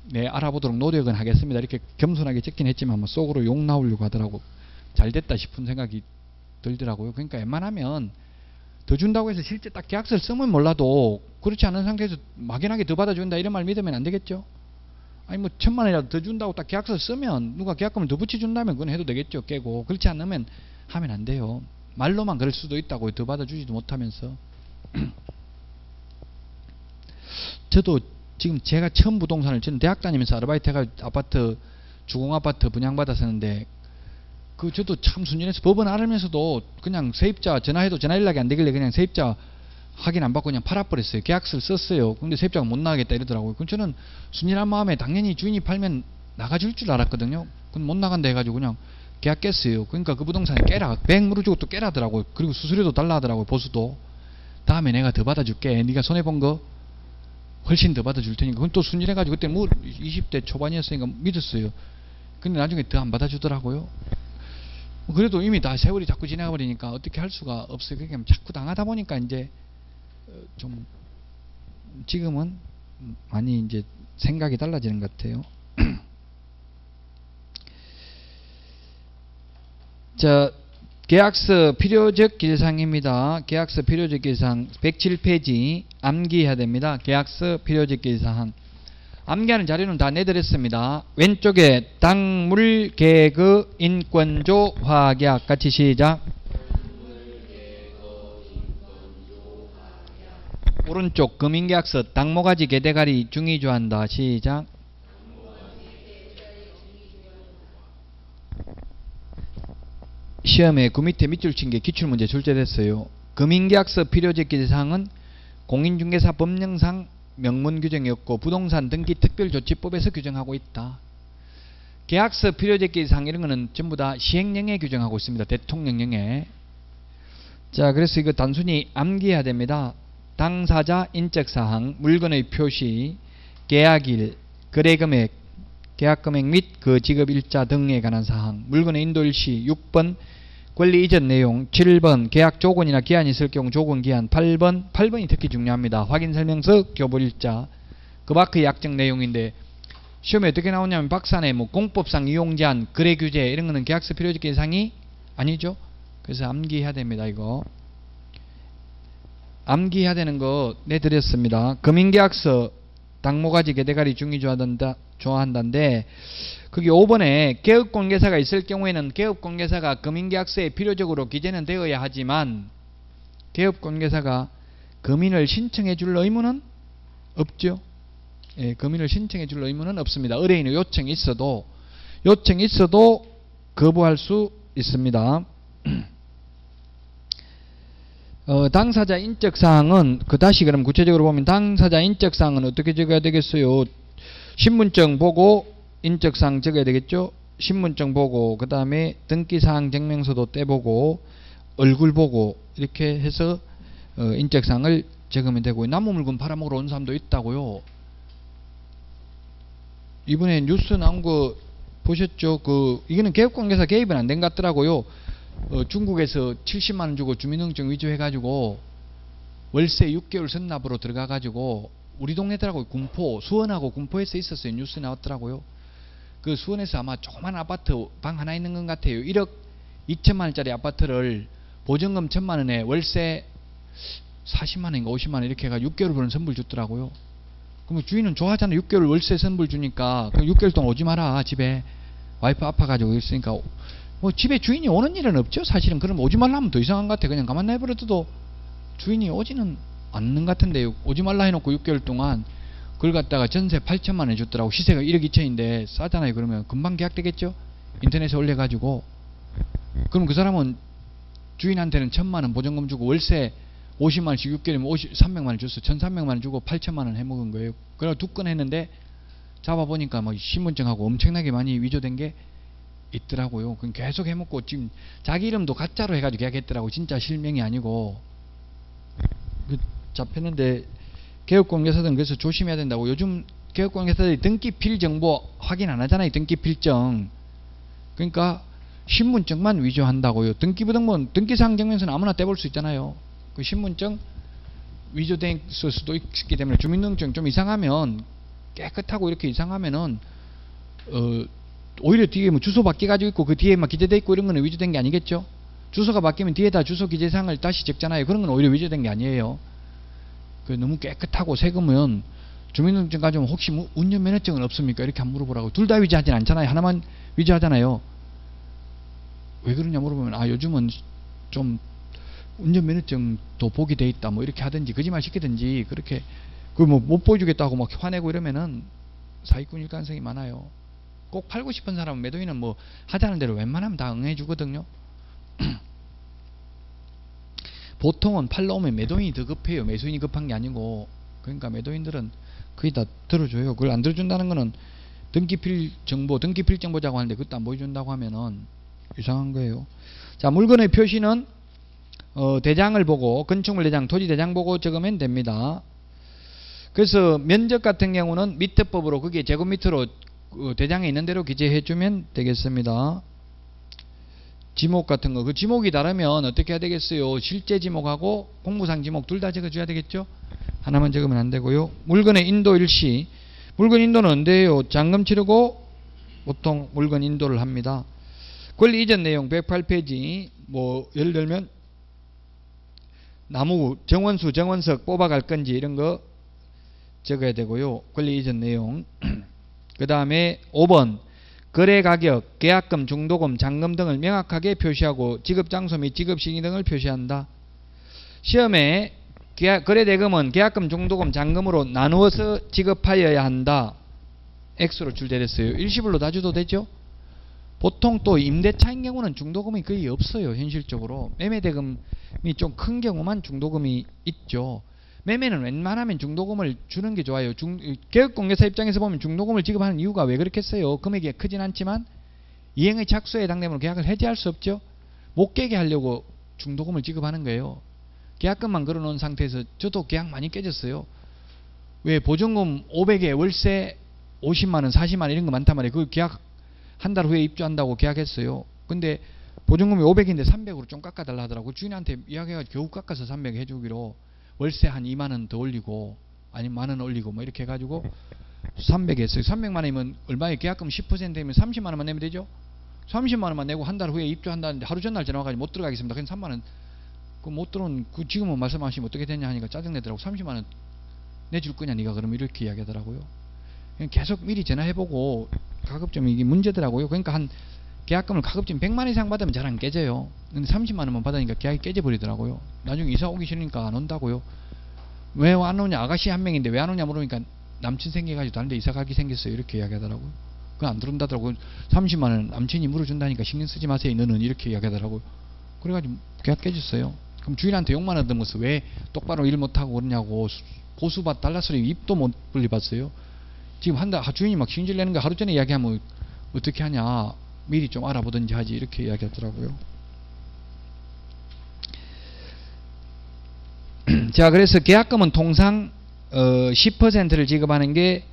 네, 알아보도록 노력은 하겠습니다. 이렇게 겸손하게 적긴 했지만 뭐 속으로 욕 나오려고 하더라고. 잘 됐다 싶은 생각이 들더라고요. 그러니까 웬만하면 더 준다고 해서 실제 딱 계약서를 쓰면 몰라도 그렇지 않은 상태에서 막연하게 더 받아준다 이런 말 믿으면 안 되겠죠. 아니 뭐 1,000만 원이라도 더 준다고 딱 계약서를 쓰면 누가 계약금을 더 붙여준다면 그건 해도 되겠죠. 깨고. 그렇지 않으면 하면 안 돼요. 말로만 그럴 수도 있다고 더 받아주지도 못하면서. 저도 지금 제가 처음 부동산을 저는 대학 다니면서 아르바이트 해가 아파트 주공아파트 분양받았었는데 그 저도 참 순진해서 법은 알면서도 그냥 세입자 전화해도 전화 연락이 안 되길래 그냥 세입자 확인 안 받고 그냥 팔아버렸어요. 계약서를 썼어요. 근데 세입자가 못 나가겠다 이러더라고요. 그럼 저는 순진한 마음에 당연히 주인이 팔면 나가줄 줄 알았거든요. 근데 못 나간다 해가지고 그냥 계약 깼어요. 그러니까 그 부동산에 깨라. 100 물어주고 또 깨라더라고요. 그리고 수수료도 달라 하더라고요. 보수도. 다음에 내가 더 받아줄게. 네가 손해본 거 훨씬 더 받아줄 테니까. 그건 또 순진해가지고 그때 뭐 20대 초반이었으니까 믿었어요. 근데 나중에 더 안 받아주더라고요. 그래도 이미 다 세월이 자꾸 지나가 버리니까 어떻게 할 수가 없어요. 그러니까 자꾸 당하다 보니까 이제 좀 지금은 많이 이제 생각이 달라지는 것 같아요. 자, 계약서 필요적 기재사항입니다. 계약서 필요적 기재사항 107페이지 암기해야 됩니다. 계약서 필요적 기재사항 암기하는 자료는 다 내드렸습니다. 왼쪽에 당물 계획 인권조 화계약 같이 시작. 오른쪽 금인계약서 당모가지 개대가리 중위조한다. 시작. 시험에 그 밑에 밑줄 친 게 기출문제 출제됐어요. 금인계약서 필요적 기재사항은 공인중개사 법령상 명문 규정이 없고 부동산 등기 특별조치법에서 규정하고 있다. 계약서 필요적 기재사항 이런 거는 전부 다 시행령에 규정하고 있습니다. 대통령령에. 자, 그래서 이거 단순히 암기해야 됩니다. 당사자 인적사항, 물건의 표시, 계약일, 거래금액, 계약금액 및 그 지급일자 등에 관한 사항, 물건의 인도일시, 6번 권리 이전 내용, 7번 계약 조건이나 기한이 있을 경우 조건 기한, 8번이 특히 중요합니다. 확인설명서, 교부일자, 그 밖의 약정 내용인데 시험에 어떻게 나오냐면 박산에 뭐 공법상 이용제한, 거래규제 이런 거는 계약서 필요적 기재사항이 아니죠. 그래서 암기해야 됩니다. 이거 암기해야 되는 거 내드렸습니다. 금인계약서 당모가지 개대가리 중위조한다인데 거기 5번에 개업공개사가 있을 경우에는 개업공개사가 금인계약서에 필요적으로 기재는 되어야 하지만 개업공개사가 금인을 신청해 줄 의무는 없죠. 예, 금인을 신청해 줄 의무는 없습니다. 의뢰인의 요청이 있어도 거부할 수 있습니다. 당사자 인적사항은 다시 그럼 구체적으로 보면 당사자 인적사항은 어떻게 적어야 되겠어요? 신분증 보고 인적사항 적어야 되겠죠? 신분증 보고 그 다음에 등기사항 증명서도 떼보고 얼굴 보고 이렇게 해서 인적사항을 적으면 되고요. 남의 물건 팔아먹으러 온 사람도 있다고요. 이번에 뉴스 나온 거 보셨죠? 이거는 개업공개사 개입은 안 된 것 같더라고요. 중국에서 70만원 주고 주민등록증 위조해가지고 월세 6개월 선납으로 들어가가지고 우리 동네더라고요. 군포, 수원하고 군포에서 있었어요. 뉴스 나왔더라고요. 그 수원에서 아마 조그만 아파트 방 하나 있는 것 같아요. 1억 2천만원짜리 아파트를 보증금 1,000만원에 월세 40만원인가 50만원 이렇게 해가지고 6개월 버는 선불 줬더라고요. 그럼 주인은 좋아하잖아요. 6개월 월세 선불 주니까 그럼 6개월 동안 오지 마라 집에 와이프 아파가지고 있으니까 뭐 집에 주인이 오는 일은 없죠. 사실은. 그럼 오지 말라 하면 더 이상한 것 같아. 그냥 가만 내버려둬도 주인이 오지는 않는 것 같은데요. 오지 말라 해놓고 6개월 동안 그걸 갖다가 전세 8천만 원 줬더라고. 시세가 1억 2천인데 싸잖아요. 그러면 금방 계약되겠죠. 인터넷에 올려가지고. 그럼 그 사람은 주인한테는 1,000만 원 보증금 주고 월세 50만 원씩 6개월이면 300만 원 줬어. 1,300만 원 주고 8천만 원 해먹은 거예요. 그래서 2건 했는데 잡아보니까 뭐 신분증하고 엄청나게 많이 위조된 게 있더라고요. 그럼 계속 해먹고 지금 자기 이름도 가짜로 해가지고 계약했더라고. 진짜 실명이 아니고. 잡혔는데 개업공개사들은 그래서 조심해야 된다고. 요즘 개업공개사들이 등기필 정보 확인 안 하잖아요. 등기필정. 그러니까 신분증만 위조한다고요. 등기부등본, 등기사항증명서는 아무나 떼볼 수 있잖아요. 그 신분증 위조될 수도 있기 때문에 주민등록증 좀 이상하면 깨끗하고 이렇게 이상하면은 오히려 뒤에 뭐 주소 바뀌어 가지고 있고 그 뒤에 막 기재돼 있고 이런 거는 위조된 게 아니겠죠. 주소가 바뀌면 뒤에다 주소 기재사항을 다시 적잖아요. 그런 건 오히려 위조된 게 아니에요. 그 너무 깨끗하고 새 거면 주민등록증 가지고 혹시 운전면허증은 없습니까? 이렇게 안 물어보라고. 둘 다 위조하진 않잖아요. 하나만 위조하잖아요. 왜 그러냐 물어보면 요즘은 좀 운전면허증도 보게 돼 있다 뭐 이렇게 하든지 거짓말 시키든지 그렇게 그 뭐 못 보여주겠다고 막 화내고 이러면은 사기꾼일 가능성이 많아요. 꼭 팔고 싶은 사람은 매도인은 뭐 하자는 대로 웬만하면 다 응해 주거든요. 보통은 팔러 오면 매도인이 더 급해요. 매수인이 급한 게 아니고. 그러니까 매도인들은 거의 다 들어줘요. 그걸 안 들어준다는 거는 등기필 정보 자고 하는데 그것도 안 보여준다고 하면은 이상한 거예요. 자, 물건의 표시는 대장을 보고 건축물 대장, 토지 대장 보고 적으면 됩니다. 그래서 면적 같은 경우는 미터법으로 그게 제곱미터로 대장에 있는 대로 기재해 주면 되겠습니다. 지목 같은 거, 그 지목이 다르면 어떻게 해야 되겠어요? 실제 지목하고 공무상 지목 둘 다 적어줘야 되겠죠? 하나만 적으면 안 되고요. 물건의 인도 일시, 물건 인도는 언제예요? 잔금 치르고 보통 물건 인도를 합니다. 권리 이전 내용 108페이지 뭐 예를 들면 나무 정원수 정원석 뽑아갈 건지 이런 거 적어야 되고요. 권리 이전 내용. 그 다음에 5번 거래가격, 계약금, 중도금, 잔금 등을 명확하게 표시하고 지급장소 및 지급시기 등을 표시한다. 시험에 거래대금은 계약금, 중도금, 잔금으로 나누어서 지급하여야 한다. X로 출제됐어요. 일시불로 다 줘도 되죠? 보통 또 임대차인 경우는 중도금이 거의 없어요. 현실적으로. 매매대금이 좀 큰 경우만 중도금이 있죠. 매매는 웬만하면 중도금을 주는 게 좋아요. 개업공개사 입장에서 보면 중도금을 지급하는 이유가 왜 그렇겠어요? 금액이 크진 않지만 이행의 착수에 해당되면 계약을 해지할 수 없죠. 못 깨게 하려고 중도금을 지급하는 거예요. 계약금만 걸어놓은 상태에서 저도 계약 많이 깨졌어요. 왜 보증금 500에 월세 50만원 40만원 이런 거 많단 말이에요. 그 계약 한 달 후에 입주한다고 계약했어요. 근데 보증금이 500인데 300으로 좀 깎아달라 하더라고. 주인한테 이야기해가지고 겨우 깎아서 300 해주기로 월세 한 2만원 더 올리고 아니면 만원 올리고 뭐 이렇게 해가지고 300 했어요. 300만원이면 얼마에 계약금 10%면 30만원만 내면 되죠. 30만원만 내고 한 달 후에 입주한다는데 하루 전날 전화가지고 못 들어가겠습니다. 그냥 3만원 그 못 들어온 그 지금은 말씀하시면 어떻게 되냐 하니까 짜증내더라고. 30만원 내줄 거냐 네가 그러면 이렇게 이야기하더라고요. 그냥 계속 미리 전화해보고 가급적 이게 문제더라고요. 그러니까 한 계약금을 가급적 100만 이상 받으면 잘 안 깨져요. 근데 30만원만 받으니까 계약이 깨져버리더라고요. 나중에 이사 오기 싫으니까 안 온다고요. 왜 안 오냐? 아가씨 한 명인데 왜 안 오냐 물으니까 남친 생겨가지고 다른 데 이사 가기 생겼어요. 이렇게 이야기하더라고요. 그거 안 들어온다더라고요. 30만원 남친이 물어준다니까 신경 쓰지 마세요. 너는 이렇게 이야기하더라고요. 그래가지고 계약 깨졌어요. 그럼 주인한테 욕만 하면서 왜 똑바로 일 못하고 그러냐고 고수받 달라스리 입도 못 벌리봤어요. 지금 한 달 주인이 막 신질 내는 거 하루 전에 이야기하면 어떻게 하냐 미리 좀 알아보든지 하지 이렇게 이야기하더라고요. 자, 그래서 계약금은 통상 10%를 지급하는 게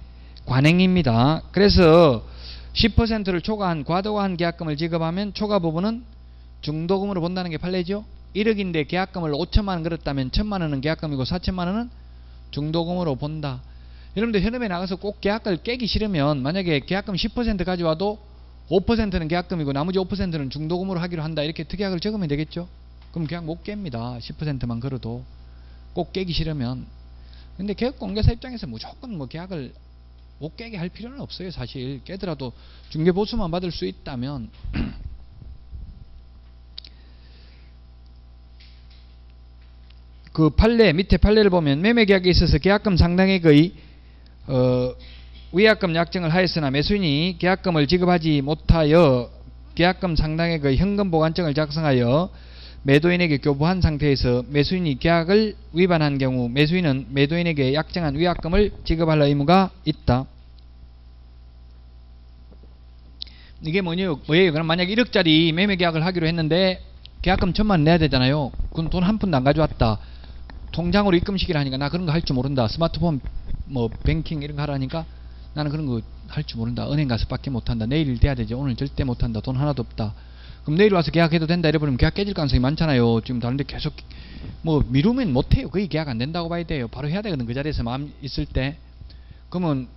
관행입니다. 그래서 10%를 초과한 과도한 계약금을 지급하면 초과 부분은 중도금으로 본다는 게 판례죠. 1억인데 계약금을 5천만원 걸었다면 1,000만원은 계약금이고 4천만원은 중도금으로 본다. 여러분들 현업에 나가서 꼭 계약을 깨기 싫으면 만약에 계약금 10% 가져와도 5%는 계약금이고 나머지 5%는 중도금으로 하기로 한다. 이렇게 특약을 적으면 되겠죠. 그럼 계약 못 깹니다. 10%만 걸어도. 꼭 깨기 싫으면. 근데 개업공개사 입장에서 무조건 뭐 계약을 못 깨게 할 필요는 없어요. 사실 깨더라도 중개보수만 받을 수 있다면 그 판례 밑에 판례를 보면 매매계약에 있어서 계약금 상당액의 위약금 약정을 하였으나 매수인이 계약금을 지급하지 못하여 계약금 상당액의 현금 보관증을 작성하여 매도인에게 교부한 상태에서 매수인이 계약을 위반한 경우 매수인은 매도인에게 약정한 위약금을 지급할 의무가 있다. 이게 뭐예요? 그럼 만약에 1억짜리 매매 계약을 하기로 했는데 계약금 1,000만 원 내야 되잖아요. 그럼 돈 한 푼도 안 가져왔다. 통장으로 입금시키라 하니까 나 그런 거 할 줄 모른다. 스마트폰 뭐 뱅킹 이런 거 하라니까 나는 그런 거 할 줄 모른다. 은행 가서 밖에 못한다. 내일 돼야 되지. 오늘 절대 못한다. 돈 하나도 없다. 그럼 내일 와서 계약해도 된다 이래버리면 계약 깨질 가능성이 많잖아요. 지금 다른데 계속 뭐 미루면 못해요. 거의 계약 안 된다고 봐야 돼요. 바로 해야 되거든. 그 자리에서 마음 있을 때. 그러면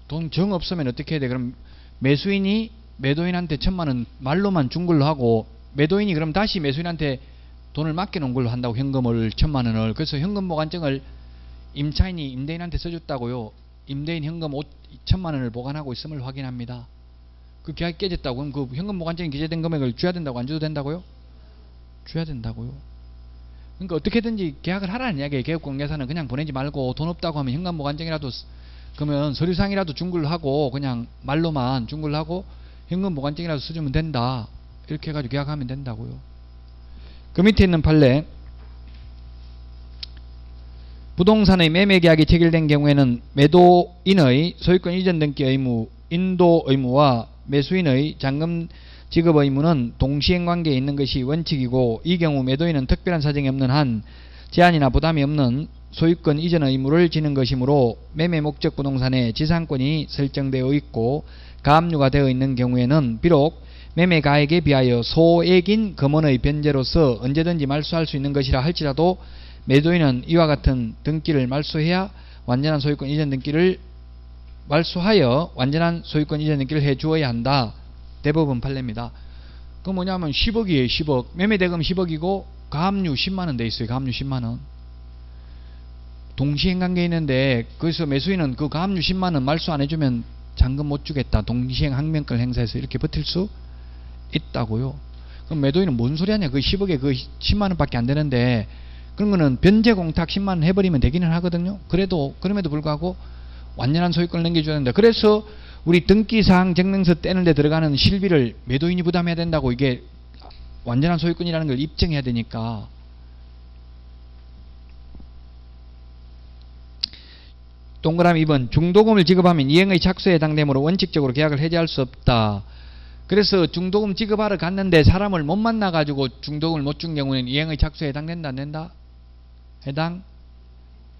돈 정 없으면 어떻게 해야 돼? 그럼 매수인이 매도인한테 1,000만 원 말로만 준 걸로 하고 매도인이 그럼 다시 매수인한테 돈을 맡겨놓은 걸로 한다고 현금을 1,000만 원을. 그래서 현금 보관증을 임차인이 임대인한테 써줬다고요. 임대인 현금 2,000만 원을 보관하고 있음을 확인합니다. 그 계약이 깨졌다고. 그럼 그 현금 보관증에 기재된 금액을 줘야 된다고 안 줘도 된다고요? 줘야 된다고요. 그러니까 어떻게든지 계약을 하라는 이야기예요. 개업공개사는 그냥 보내지 말고 돈 없다고 하면 현금 보관증이라도 그러면 서류상이라도 준 걸로 하고 그냥 말로만 준 걸로 하고 현금 보관증이라도 써주면 된다. 이렇게 해가지고 계약하면 된다고요. 그 밑에 있는 판례. 부동산의 매매 계약이 체결된 경우에는 매도인의 소유권 이전 등기 의무, 인도 의무와 매수인의 잔금 지급 의무는 동시행 관계에 있는 것이 원칙이고 이 경우 매도인은 특별한 사정이 없는 한 제한이나 부담이 없는 소유권 이전 의무를 지는 것이므로 매매 목적 부동산에 지상권이 설정되어 있고 가압류가 되어 있는 경우에는 비록 매매 가액에 비하여 소액인 금원의 변제로서 언제든지 말소할 수 있는 것이라 할지라도 매도인은 이와 같은 등기를 말소해야 완전한 소유권 이전 등기를 말소하여 완전한 소유권 이전 등기를 해주어야 한다. 대법원 판례입니다. 그 뭐냐면 10억이에요. 10억. 매매대금 10억이고 가압류 10만원 돼 있어요. 가압류 10만원. 동시행관계에 있는데 그래서 매수인은 그 가압류 10만원 말소 안 해주면 잔금 못 주겠다. 동시행 항명권 행사해서 이렇게 버틸 수 있다고요. 그럼 매도인은 뭔 소리 하냐. 그 10억에 그 10만원 밖에 안 되는데 그런 거는 변제 공탁 10만원 해버리면 되기는 하거든요. 그럼에도 불구하고 완전한 소유권을 넘겨줘야 된다. 그래서 우리 등기사항 증명서 떼는 데 들어가는 실비를 매도인이 부담해야 된다고. 이게 완전한 소유권이라는 걸 입증해야 되니까. 동그라미 2번. 중도금을 지급하면 이행의 착수에 해당되므로 원칙적으로 계약을 해지할 수 없다. 그래서 중도금 지급하러 갔는데 사람을 못 만나가지고 중도금을 못 준 경우에는 이행의 착수에 해당된다 안 된다?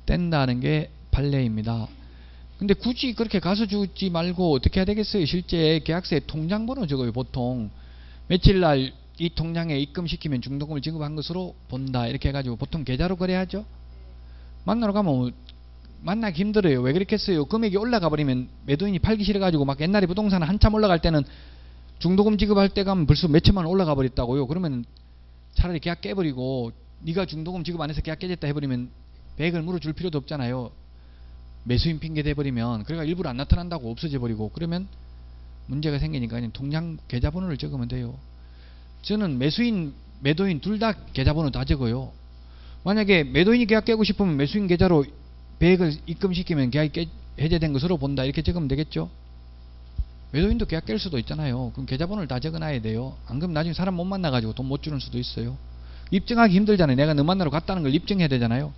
해당된다는 게 판례입니다. 근데 굳이 그렇게 가서 주지 말고 어떻게 해야 되겠어요? 실제 계약서에 통장번호 적어요. 보통 며칠날 이 통장에 입금시키면 중도금을 지급한 것으로 본다. 이렇게 해가지고 보통 계좌로 거래하죠. 만나러 가면 만나기 힘들어요. 왜 그렇겠어요? 금액이 올라가 버리면 매도인이 팔기 싫어가지고 막 옛날에 부동산 한참 올라갈 때는 중도금 지급할 때 가면 벌써 몇천만 원 올라가 버렸다고요. 그러면 차라리 계약 깨버리고 네가 중도금 지급 안 해서 계약 깨졌다 해버리면 100을 물어줄 필요도 없잖아요. 매수인 핑계 대버리면. 그러니까 일부러 안 나타난다고 없어져 버리고 그러면 문제가 생기니까 그냥 통장 계좌번호를 적으면 돼요. 저는 매수인 매도인 둘 다 계좌번호 다 적어요. 만약에 매도인이 계약 깨고 싶으면 매수인 계좌로 100을 입금시키면 계약이 해제된 것으로 본다. 이렇게 적으면 되겠죠. 매도인도 계약 깰 수도 있잖아요. 그럼 계좌번호를 다 적어놔야 돼요. 안 그러면 나중에 사람 못 만나가지고 돈 못 주는 수도 있어요. 입증하기 힘들잖아요. 내가 너 만나러 갔다는 걸 입증해야 되잖아요.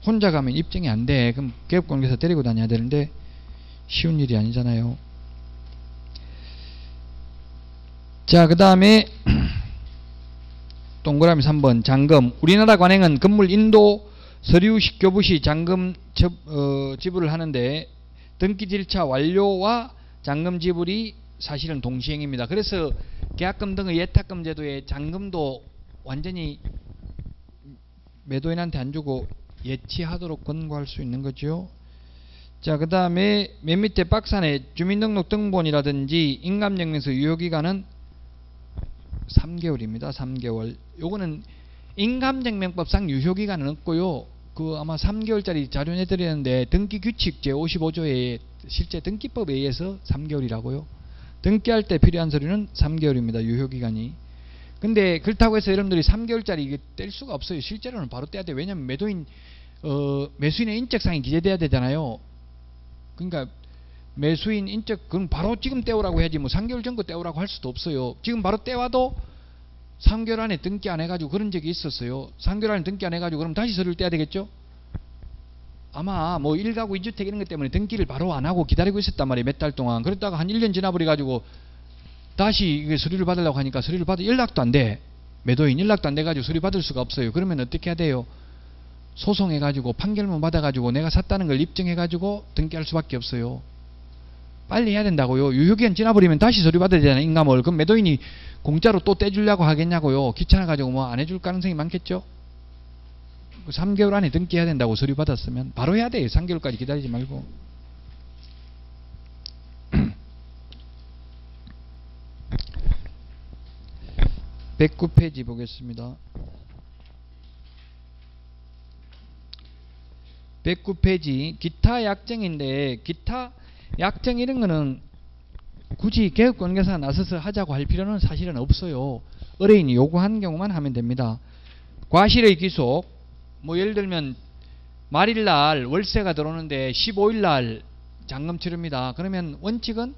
혼자 가면 입증이 안 돼. 그럼 개업관계사 데리고 다녀야 되는데 쉬운 일이 아니잖아요. 자, 그 다음에 동그라미 3번 잔금. 우리나라 관행은 건물 인도 서류식 교부시 잔금 지불을 하는데 등기 절차 완료와 잔금 지불이 사실은 동시행입니다. 그래서 계약금 등의 예탁금 제도에 잔금도 완전히 매도인한테 안 주고 예치하도록 권고할 수 있는 거죠. 자, 그 다음에 맨 밑에 박스 안에 주민등록 등본이라든지 인감증명서 유효기간은 3개월입니다. 3개월. 요거는 인감증명법상 유효기간은 없고요. 그 아마 3개월짜리 자료 내드리는데 등기규칙 제55조에 실제 등기법에 의해서 3개월이라고요. 등기할 때 필요한 서류는 3개월입니다. 유효기간이. 근데 그렇다고 해서 여러분들이 3개월짜리 이게 뗄 수가 없어요. 실제로는 바로 떼야 돼요. 왜냐면 매수인의 인적사항이 기재돼야 되잖아요. 그러니까 매수인 인적 그럼 바로 지금 떼오라고 해야지 뭐 3개월 전거 떼오라고 할 수도 없어요. 지금 바로 떼와도 3개월 안에 등기 안 해가지고 그런 적이 있었어요. 3개월 안에 등기 안 해가지고 그럼 다시 서류를 떼야 되겠죠? 아마 뭐 1가구 2주택 이런 것 때문에 등기를 바로 안 하고 기다리고 있었단 말이에요. 몇 달 동안. 그러다가 한 1년 지나버려가지고 다시 이게 서류를 받으려고 하니까 서류를 연락도 안 돼. 매도인 연락도 안 돼가지고 서류 받을 수가 없어요. 그러면 어떻게 해야 돼요? 소송해가지고 판결문 받아가지고 내가 샀다는 걸 입증해가지고 등기할 수밖에 없어요. 빨리 해야 된다고요. 유효기한 지나버리면 다시 서류 받아야 되잖아요. 인감을. 그럼 매도인이 공짜로 또 떼주려고 하겠냐고요. 귀찮아가지고 뭐 안 해줄 가능성이 많겠죠. 3개월 안에 등기해야 된다고 서류 받았으면 바로 해야 돼요. 3개월까지 기다리지 말고. 109페이지 보겠습니다. 109페이지 기타 약정인데, 기타 약정 이런 거는 굳이 개업관계사 나서서 하자고 할 필요는 사실은 없어요. 의뢰인이 요구하는 경우만 하면 됩니다. 과실의 기속, 뭐 예를 들면 말일날 월세가 들어오는데 15일날 잔금 치릅니다. 그러면 원칙은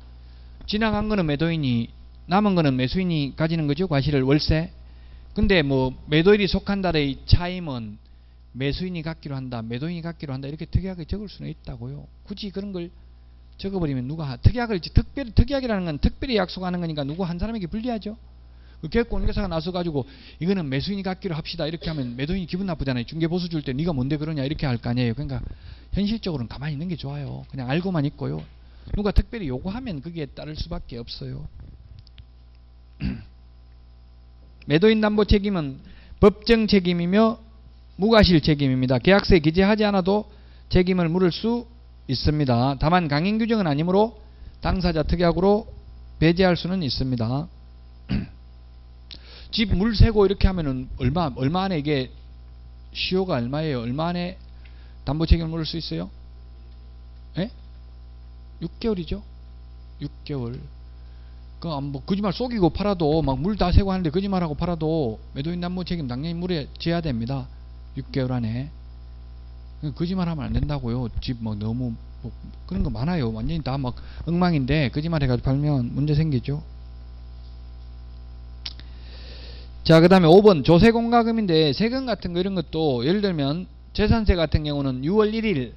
지나간 거는 매도인이, 남은 거는 매수인이 가지는 거죠. 과실을, 월세. 근데 뭐 매도일이 속한 달의 차임은 매수인이 갖기로 한다, 매도인이 갖기로 한다, 이렇게 특약을 적을 수는 있다고요. 굳이 그런 걸 적어버리면 누가, 특약이라는 건 특별히 약속하는 거니까 누구 한 사람에게 불리하죠. 개업공개사가 나서가지고 이거는 매수인이 갖기로 합시다 이렇게 하면 매도인이 기분 나쁘잖아요. 중개보수 줄 때 네가 뭔데 그러냐 이렇게 할 거 아니에요. 그러니까 현실적으로는 가만히 있는 게 좋아요. 그냥 알고만 있고요. 누가 특별히 요구하면 그게 따를 수밖에 없어요. 매도인 담보 책임은 법정 책임이며 무과실 책임입니다. 계약서에 기재하지 않아도 책임을 물을 수 있습니다. 다만 강행 규정은 아니므로 당사자 특약으로 배제할 수는 있습니다. 집 물 세고 이렇게 하면은 얼마 안에 이게 시효가 얼마예요? 얼마 안에 담보 책임을 물을 수 있어요? 예? 6개월이죠. 6개월. 뭐 거짓말 속이고 팔아도 막 물 다 세고 하는데 거짓말하고 팔아도 매도인 담보 책임 당연히 물어져야 됩니다. 6개월 안에. 거짓말하면 안 된다고요. 집 막 너무 뭐 그런 거 많아요. 완전히 다 막 엉망인데 거짓말 해가지고 팔면 문제 생기죠. 자, 그 다음에 5번 조세공과금인데, 세금 같은 거 이런 것도 예를 들면 재산세 같은 경우는 6월 1일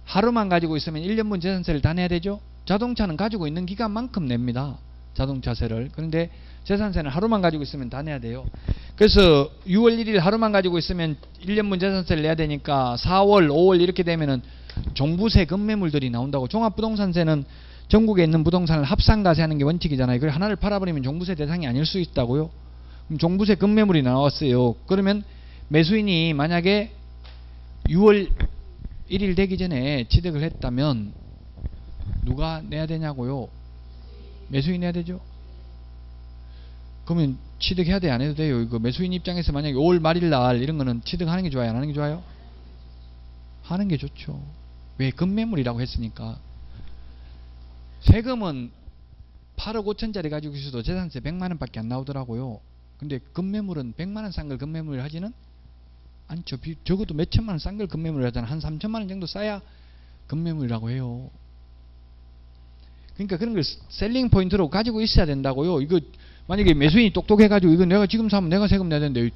하루만 가지고 있으면 1년분 재산세를 다 내야 되죠. 자동차는 가지고 있는 기간만큼 냅니다. 자동차세를. 그런데 재산세는 하루만 가지고 있으면 다 내야 돼요. 그래서 6월 1일 하루만 가지고 있으면 1년분 재산세를 내야 되니까 4월, 5월 이렇게 되면은 종부세 급매물들이 나온다고. 종합부동산세는 전국에 있는 부동산을 합산가세하는 게 원칙이잖아요. 그걸 하나를 팔아버리면 종부세 대상이 아닐 수 있다고요. 그럼 종부세 급매물이 나왔어요. 그러면 매수인이 만약에 6월 1일 되기 전에 취득을 했다면 누가 내야 되냐고요? 매수인이 내야 되죠. 그러면 취득해야 돼, 안 해도 돼요? 이거 매수인 입장에서 만약에 5월 말일 날 이런 거는 취득하는 게 좋아요, 안 하는 게 좋아요? 하는 게 좋죠. 왜? 급매물이라고 했으니까. 세금은 8억 5천짜리 가지고 있어도 재산세 100만원 밖에 안 나오더라고요. 근데 급매물은 100만원 싼 걸 급매물을 하지는 않죠. 적어도 몇 천만원 싼 걸 급매물을 하잖아요. 한 3천만원 정도 싸야 급매물이라고 해요. 그러니까 그런 걸 셀링 포인트로 가지고 있어야 된다고요. 이거 만약에 매수인이 똑똑해가지고 이거 내가 지금 사면 내가 세금 내야 되는데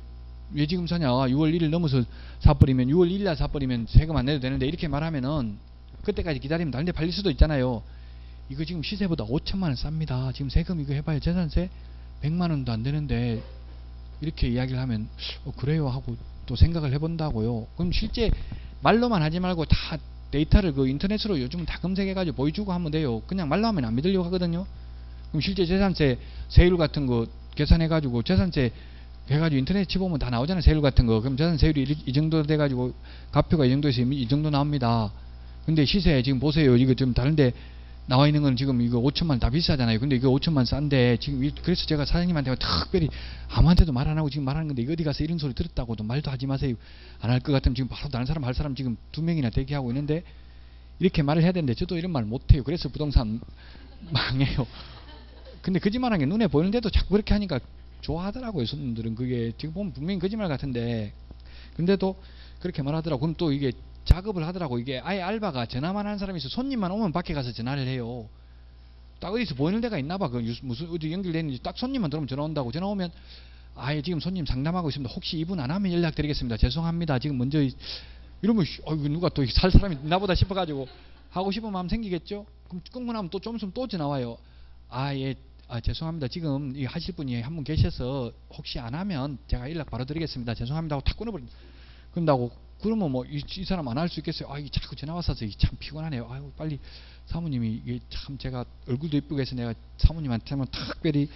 왜 지금 사냐, 6월 1일 넘어서 사버리면, 6월 1일 날 사버리면 세금 안 내도 되는데 이렇게 말하면은 그때까지 기다리면 다른 데 팔릴 수도 있잖아요. 이거 지금 시세보다 5천만원 쌉니다. 지금 세금 이거 해봐야 재산세 100만원도 안 되는데 이렇게 이야기를 하면 그래요 하고 또 생각을 해본다고요. 그럼 실제 말로만 하지 말고 다 데이터를 그 인터넷으로 요즘은 다 검색해가지고 보여주고 하면 돼요. 그냥 말로 하면 안 믿으려고 하거든요. 그럼 실제 재산세 세율 같은 거 계산해가지고 재산세 해가지고 인터넷 치보면 다 나오잖아요. 세율 같은 거. 그럼 재산 세율이 이 정도 돼가지고 가표가 이 정도에서 이 정도 나옵니다. 근데 시세 지금 보세요. 이거 좀 다른데 나와 있는 건 지금 이거 5천만 다 비싸잖아요. 근데 이거 5천만 싼데 지금 그래서 제가 사장님한테 특별히 아무한테도 말 안 하고 지금 말하는 건데 이거 어디 가서 이런 소리 들었다고도 말도 하지 마세요. 안 할 것 같으면 지금 바로 다른 사람 할 사람 지금 2명이나 대기하고 있는데 이렇게 말을 해야 되는데 저도 이런 말 못해요. 그래서 부동산 망해요. 근데 거짓말한 게 눈에 보이는데도 자꾸 그렇게 하니까 좋아하더라고요. 손님들은. 그게 지금 보면 분명히 거짓말 같은데 근데도 그렇게 말하더라고. 그럼 또 이게 작업을 하더라고. 이게 아예 알바가 전화만 하는 사람이 있어. 손님만 오면 밖에 가서 전화를 해요. 딱 어디서 보이는 데가 있나 봐. 그 무슨 어디 연결되는지 딱 손님만 들어오면 전화 온다고. 전화 오면 아예 지금 손님 상담하고 있습니다. 혹시 이분 안 하면 연락드리겠습니다. 죄송합니다. 지금 먼저 이러면 누가 또 살 사람이 나보다 싶어가지고 하고 싶은 마음 생기겠죠? 그럼 끊고 나면 또 좀 있으면 또 전화와요. 죄송합니다. 지금 이 하실 분이 한 분 계셔서 혹시 안 하면 제가 연락 바로 드리겠습니다. 죄송합니다 하고 탁 끊어버린다. 그런다고 그러면 뭐 이 사람 안 할 수 있겠어요? 이게 자꾸 전화 왔어서 참 피곤하네요. 아유 빨리 사모님이 이게 참 제가 얼굴도 이쁘게 해서 내가 사모님한테만 특별히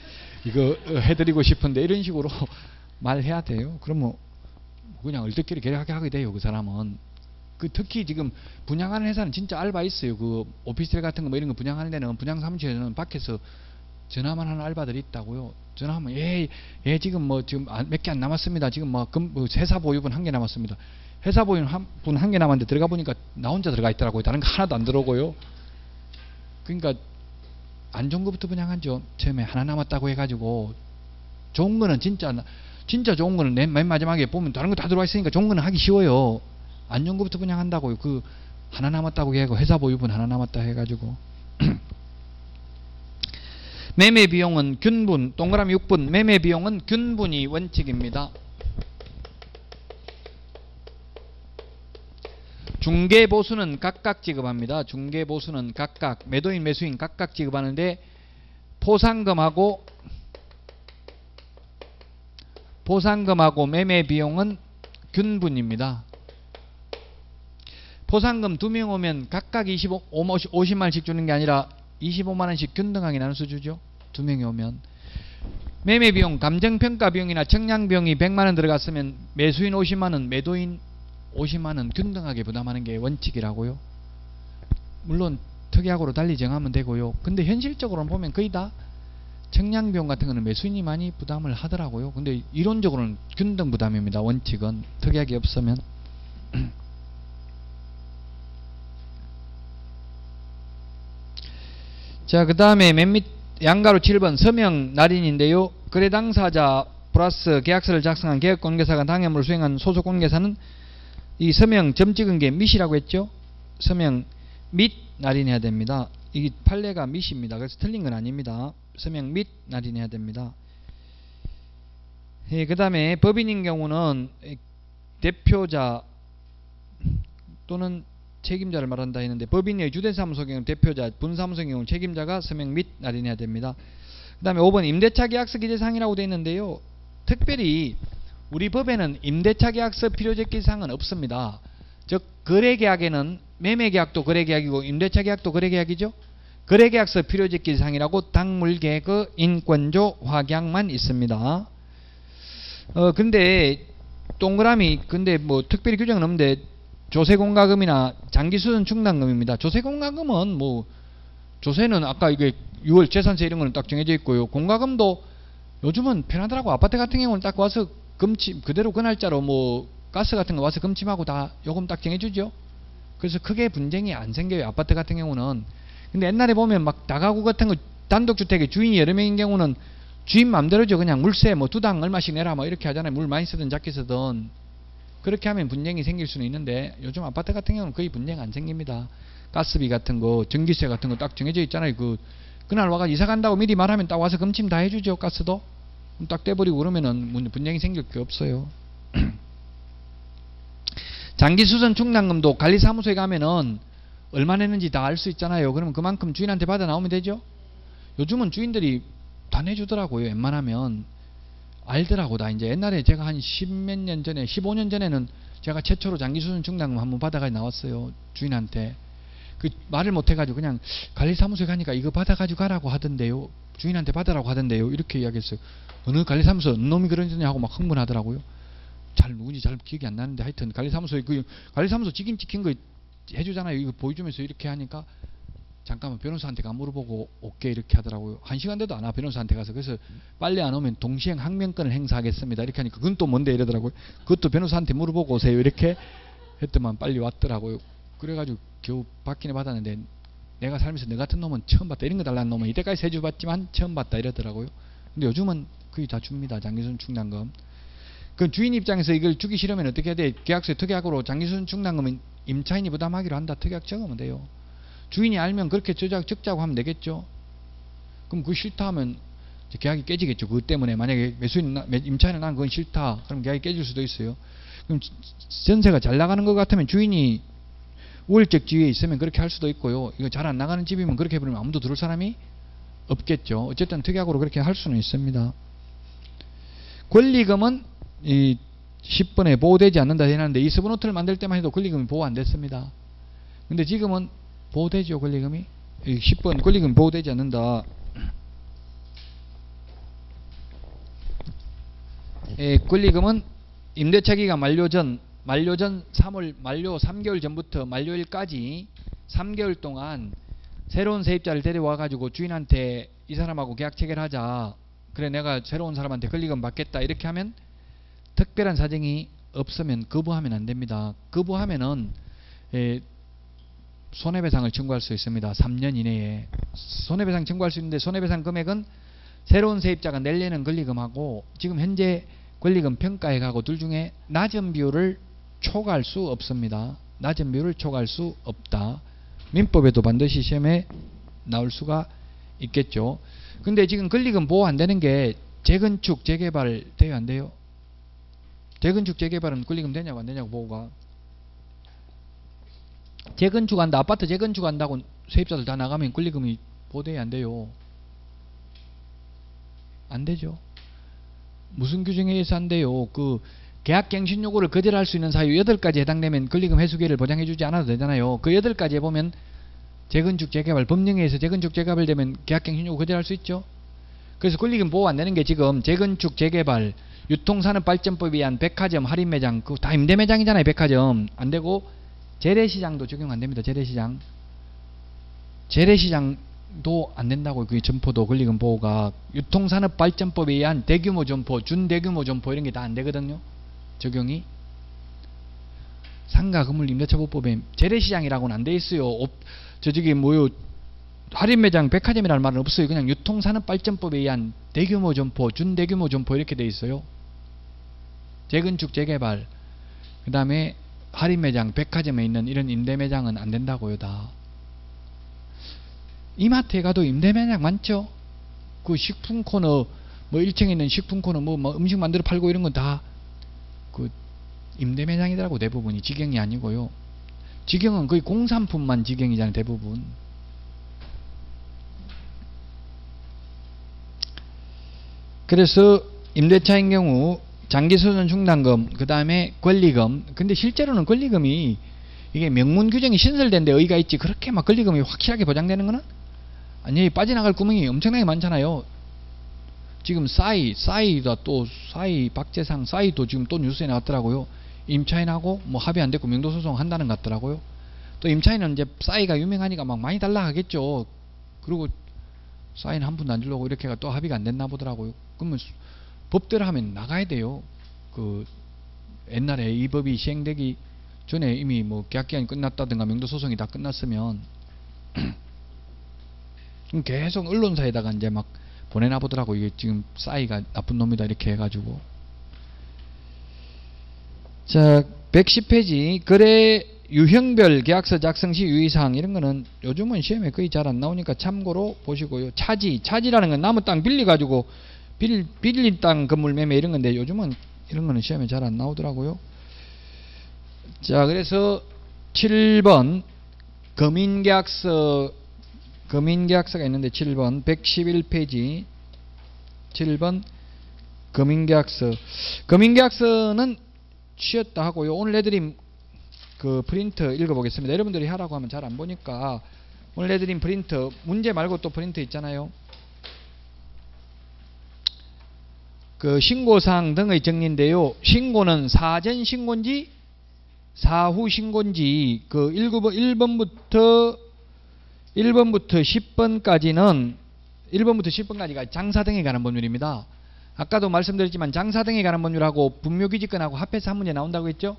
이거 해드리고 싶은데 이런 식으로 말해야 돼요. 그러면 그냥 얼떨결에 계약하게 돼요. 그 사람은. 특히 지금 분양하는 회사는 진짜 알바 있어요. 그 오피스텔 같은 거 뭐 이런 거 분양하는 데는 분양 사무실에는 밖에서 전화만 하는 알바들이 있다고요. 전화하면 지금 뭐 지금 몇 개 안 남았습니다. 지금 뭐 회사 보유분 1개 남았습니다. 회사 보유분 1개 남았는데 들어가 보니까 나 혼자 들어가 있더라고요. 다른 거 하나도 안 들어오고요. 그러니까 안 좋은 거부터 분양하죠. 처음에 하나 남았다고 해가지고 좋은 거는 진짜 좋은 거는 맨 마지막에 보면 다른 거 다 들어와 있으니까 좋은 거는 하기 쉬워요. 안 좋은 거부터 분양한다고요. 하나 남았다고 해가지고 회사 보유분 하나 남았다 해가지고 매매 비용은 균분, 동그라미 6분. 매매 비용은 균분이 원칙입니다. 중개보수는 각각 지급합니다. 중개보수는 각각, 매도인 매수인 각각 지급하는데 포상금하고 매매 비용은 균분입니다. 포상금 2명 오면 각각 50만원씩 주는 게 아니라 25만원씩 균등하게 나눠서 주죠. 2명이 오면. 매매 비용, 감정평가 비용이나 청량 비용이 100만원 들어갔으면 매수인 50만원, 매도인 50만원 균등하게 부담하는 게 원칙이라고요. 물론 특약으로 달리 정하면 되고요. 근데 현실적으로는 보면 거의 다 청량 비용 같은 거는 매수인이 많이 부담을 하더라고요. 근데 이론적으로는 균등 부담입니다. 원칙은 특약이 없으면. 자, 그 다음에 맨 밑 양가로 7번 서명 날인인데요. 거래 당사자 플러스 계약서를 작성한 계약공개사가 당해물을 수행한 소속공개사는 이 서명 점 찍은 게 밑이라고 했죠. 서명 및 날인해야 됩니다. 이게 판례가 밑입니다. 그래서 틀린 건 아닙니다. 서명 및 날인해야 됩니다. 그 다음에 법인인 경우는 대표자 또는 책임자를 말한다 했는데 법인의 주대사무소 경우 대표자, 분사무소 경우 책임자가 서명 및 날인해야 됩니다. 그 다음에 5번 임대차 계약서 기재사항이라고 되어 있는데요. 특별히 우리 법에는 임대차 계약서 필요적기사항은 없습니다. 즉 거래계약에는 매매계약도 거래계약이고 임대차 계약도 거래계약이죠. 거래계약서 필요적기사항이라고 당물계획 인권조 확약만 있습니다. 근데 동그라미 근데 뭐 특별히 규정은 없는데 조세공과금이나 장기수선 충당금입니다. 조세공과금은 뭐 조세는 아까 이게 6월 재산세 이런 거는 딱 정해져 있고요. 공과금도 요즘은 편하더라고. 아파트 같은 경우는 딱 와서 금침 그대로 그 날짜로 뭐 가스 같은 거 와서 금침하고 다 요금 딱 정해주죠. 그래서 크게 분쟁이 안 생겨요. 아파트 같은 경우는. 근데 옛날에 보면 막 다가구 같은 거 단독주택에 주인이 여러 명인 경우는 주인 맘대로죠. 그냥 물세 뭐 2당 얼마씩 내라 뭐 이렇게 하잖아요. 물 많이 쓰든 작게 쓰든. 그렇게 하면 분쟁이 생길 수는 있는데 요즘 아파트 같은 경우는 거의 분쟁 안 생깁니다. 가스비 같은 거, 전기세 같은 거 딱 정해져 있잖아요. 그날 와가 이사 간다고 미리 말하면 딱 와서 금침 다 해주죠. 가스도. 딱 떼버리고 그러면은 분쟁이 생길 게 없어요. 장기수선 충당금도 관리사무소에 가면은 얼마 냈는지 다 알 수 있잖아요. 그러면 그만큼 주인한테 받아 나오면 되죠. 요즘은 주인들이 다 내주더라고요. 웬만하면. 알더라고. 다 이제 옛날에 제가 한 10몇 년 전에 15년 전에는 제가 최초로 장기수선 충당금 한번 받아가지고 나왔어요. 주인한테. 그 말을 못해가지고 그냥 관리사무소에 가니까 이거 받아가지고 가라고 하던데요. 주인한테 받으라고 하던데요. 이렇게 이야기했어요. 어느 관리사무소 어느 놈이 그러느냐 하고 막 흥분하더라고요. 잘 누군지 잘 기억이 안 나는데 하여튼 관리사무소에 관리사무소 직인 찍힌 거 해주잖아요. 이거 보여주면서 이렇게 하니까 잠깐만 변호사한테 가 물어보고 올게 이렇게 하더라고요. 1시간 돼도 안 와. 변호사한테 가서. 그래서 빨리 안 오면 동시행 항명권을 행사하겠습니다 이렇게 하니까 그건 또 뭔데 이러더라고요. 그것도 변호사한테 물어보고 오세요 이렇게 했더만 빨리 왔더라고요. 그래가지고 겨우 받기는 받았는데 내가 살면서 너 같은 놈은 처음 봤다. 이런 거 달라는 놈은 이때까지 세주 받지만 처음 봤다 이러더라고요. 근데 요즘은 거의 다 줍니다. 장기수선 충당금. 그 주인 입장에서 이걸 주기 싫으면 어떻게 해야 돼? 계약서에 특약으로 장기수선 충당금은 임차인이 부담하기로 한다. 특약 적으면 돼요. 주인이 알면 그렇게 적자고 하면 되겠죠. 그럼 그거 싫다 하면 계약이 깨지겠죠. 그것 때문에 만약에 임차인은 난 그건 싫다. 그럼 계약이 깨질 수도 있어요. 그럼 전세가 잘 나가는 것 같으면 주인이 우월적 지위에 있으면 그렇게 할 수도 있고요. 이거 잘 안 나가는 집이면 그렇게 해버리면 아무도 들어올 사람이 없겠죠. 어쨌든 특약으로 그렇게 할 수는 있습니다. 권리금은 이 10번에 보호되지 않는다 해놨는데 이 서브노트를 만들 때만 해도 권리금이 보호 안 됐습니다. 근데 지금은 보호되죠. 권리금이 10번 권리금이 보호되지 않는다. 권리금은 임대차 기간 만료 전 3월 만료 3개월 전부터 만료일까지 3개월 동안 새로운 세입자를 데려와 가지고 주인한테 이 사람하고 계약 체결하자. 그래 내가 새로운 사람한테 권리금 받겠다. 이렇게 하면 특별한 사정이 없으면 거부하면 안 됩니다. 거부하면은 손해배상을 청구할 수 있습니다. 3년 이내에 손해배상 청구할 수 있는데 손해배상 금액은 새로운 세입자가 내려는 권리금하고 지금 현재 권리금 평가에 가고 둘 중에 낮은 비율을 초과할 수 없습니다. 낮은 비율을 초과할 수 없다. 민법에도 반드시 시험에 나올 수가 있겠죠. 근데 지금 권리금 보호 안 되는 게 재건축, 재개발 돼요, 안 돼요? 재건축, 재개발은 권리금 되냐고 안 되냐고 보호가. 재건축한다, 아파트 재건축한다고 세입자들 다 나가면 권리금이 보호돼야 안 돼요. 안 되죠. 무슨 규정에 의해서 안 돼요? 그 계약갱신 요구를 거절할 수 있는 사유 8가지 해당되면 권리금 회수 기회를 보장해주지 않아도 되잖아요. 그 8가지에 보면 재건축, 재개발, 법령에 의해서 재건축, 재개발 되면 계약갱신 요구 거절할 수 있죠. 그래서 권리금 보호 안 되는 게 지금 재건축, 재개발, 유통산업발전법에 의한 백화점, 할인매장, 그거 다 임대매장이잖아요. 백화점 안 되고 재래시장도 적용 안 됩니다. 재래시장. 재래시장도 안 된다고요. 그 점포도 권리금 보호가 유통산업발전법에 의한 대규모 점포, 준대규모 점포 이런 게 다 안 되거든요. 적용이. 상가 건물 임대차보법에 재래시장이라고는 안 돼 있어요. 저기 뭐요 할인매장, 백화점이라는 말은 없어요. 그냥 유통산업발전법에 의한 대규모 점포, 준대규모 점포 이렇게 돼 있어요. 재건축, 재개발, 그 다음에 할인매장, 백화점에 있는 이런 임대매장은 안 된다고요. 다. 이마트에 가도 임대매장 많죠. 그 식품코너, 뭐 1층에 있는 식품코너, 뭐 음식 만들어 팔고 이런 건 다 그 임대매장이더라고. 대부분이 직영이 아니고요. 직영은 거의 공산품만 직영이잖아요. 대부분. 그래서 임대차인 경우 장기소전 중단금, 그 다음에 권리금. 근데 실제로는 권리금이 이게 명문 규정이 신설된 데 의의가 있지 그렇게 막 권리금이 확실하게 보장되는 거는 아니. 빠져나갈 구멍이 엄청나게 많잖아요. 지금 싸이다 또 박재상 싸이도 지금 또 뉴스에 나왔더라고요. 임차인하고 뭐 합의 안 됐고 명도소송 한다는 것 같더라고요. 또 임차인은 이제 싸이가 유명하니까 막 많이 달라 하겠죠. 그리고 싸이는 한 푼도 안 주려고 이렇게가 또 합의가 안 됐나 보더라고요. 그러면 법대로 하면 나가야 돼요. 그 옛날에 이 법이 시행되기 전에 이미 뭐 계약기간이 끝났다든가 명도소송이 다 끝났으면 계속 언론사에다가 이제 막 보내나 보더라고. 이게 지금 싸이가 나쁜 놈이다 이렇게 해가지고. 자, 110페이지 거래 유형별 계약서 작성 시 유의사항 이런 거는 요즘은 시험에 거의 잘 안 나오니까 참고로 보시고요. 차지라는 건 남의 땅 빌려가지고 빌린 땅 건물 매매 이런 건데 요즘은 이런 거는 시험에 잘 안 나오더라고요. 자, 그래서 7번 검인계약서가 있는데 7번 111페이지 7번 검인계약서는 쉬었다 하고요. 오늘 내드린 그 프린트 읽어보겠습니다. 여러분들이 하라고 하면 잘 안 보니까 오늘 내드린 프린트 문제 말고 또 프린트 있잖아요. 그 신고사항 등의 정리인데요. 신고는 사전 신고인지 사후 신고인지 그 1번부터 10번까지가 장사 등에 관한 법률입니다. 아까도 말씀드렸지만 장사 등에 관한 법률하고 분묘기지권하고 합해서 한 문제 나온다고 했죠.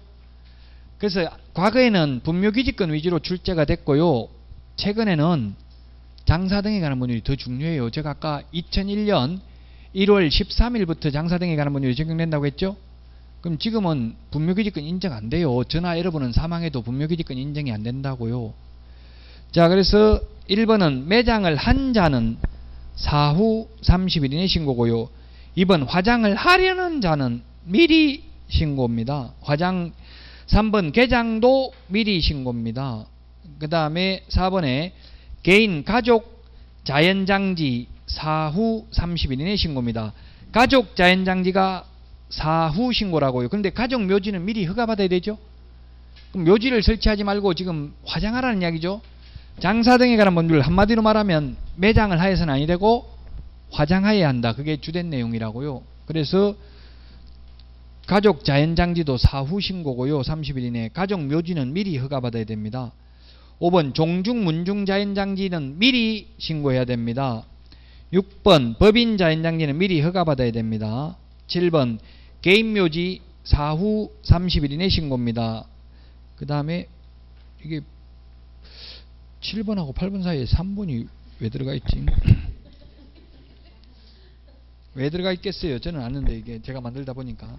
그래서 과거에는 분묘기지권 위주로 출제가 됐고요. 최근에는 장사 등에 관한 법률이 더 중요해요. 제가 아까 2001년 1월 13일부터 장사 등에 관한 법률이 적용된다고 했죠. 그럼 지금은 분묘기지권 인정 안 돼요. 저나 여러분은 사망해도 분묘기지권 인정이 안 된다고요. 자, 그래서 1번은 매장을 한 자는 사후 30일 이내 신고고요. 2번 화장을 하려는 자는 미리 신고입니다. 3번 개장도 미리 신고입니다. 그 다음에 4번에 개인, 가족, 자연장지 사후 30일 이내 신고입니다. 가족, 자연장지가 사후 신고라고요. 그런데 가족 묘지는 미리 허가받아야 되죠. 그럼 묘지를 설치하지 말고 지금 화장하라는 이야기죠. 장사 등에 관한 법률 한마디로 말하면 매장을 하여서는 아니되고 화장하여야 한다. 그게 주된 내용이라고요. 그래서 가족 자연장지도 사후 신고고요. 30일 이내. 가족 묘지는 미리 허가받아야 됩니다. 5번 종중 문중 자연장지는 미리 신고해야 됩니다. 6번 법인 자연장지는 미리 허가받아야 됩니다. 7번 개인묘지 사후 30일 이내 신고입니다. 그 다음에 이게 7번하고 8번 사이에 3번이 왜 들어가 있지? 왜 들어가 있겠어요? 저는 아는데 이게 제가 만들다 보니까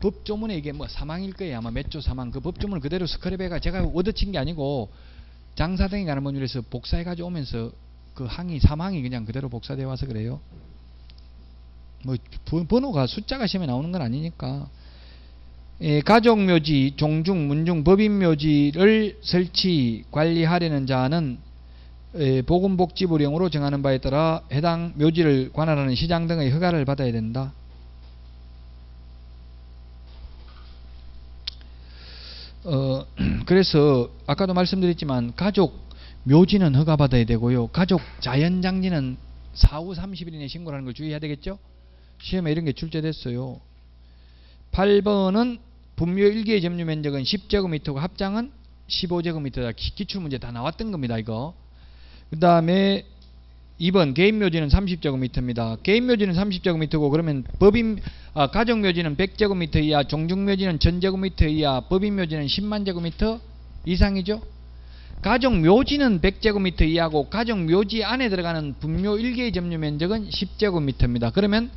법조문에 이게 뭐 사망일 거예요. 아마 몇 조 사망. 그 법조문을 그대로 스크랩해가 제가 얻어친 게 아니고 장사 등에 관한 법률에서 복사해 가지고 오면서 그 항이 사망이 그냥 그대로 복사되어 와서 그래요. 뭐 번호가 숫자가 시험에 나오는 건 아니니까. 가족묘지, 종중, 문중, 법인묘지를 설치, 관리하려는 자는 보건복지부령으로 정하는 바에 따라 해당 묘지를 관할하는 시장 등의 허가를 받아야 된다. 그래서 아까도 말씀드렸지만 가족 묘지는 허가받아야 되고요. 가족 자연장지는 사후 30일 이내 신고라는 걸 주의해야 되겠죠. 시험에 이런 게 출제됐어요. 8번은 분묘 1개의 점유 면적은 10제곱미터고 합장은 15제곱미터다. 기출문제 다 나왔던 겁니다. 이거. 그 다음에 2번 개인묘지는 30제곱미터입니다. 개인묘지는 30제곱미터고 그러면 가족묘지는 100제곱미터 이하, 종중묘지는 1000제곱미터 이하, 법인묘지는 10만 제곱미터 이상이죠. 가족묘지는 100제곱미터 이하고 가족묘지 안에 들어가는 분묘 1개의 점유 면적은 10제곱미터입니다. 그러면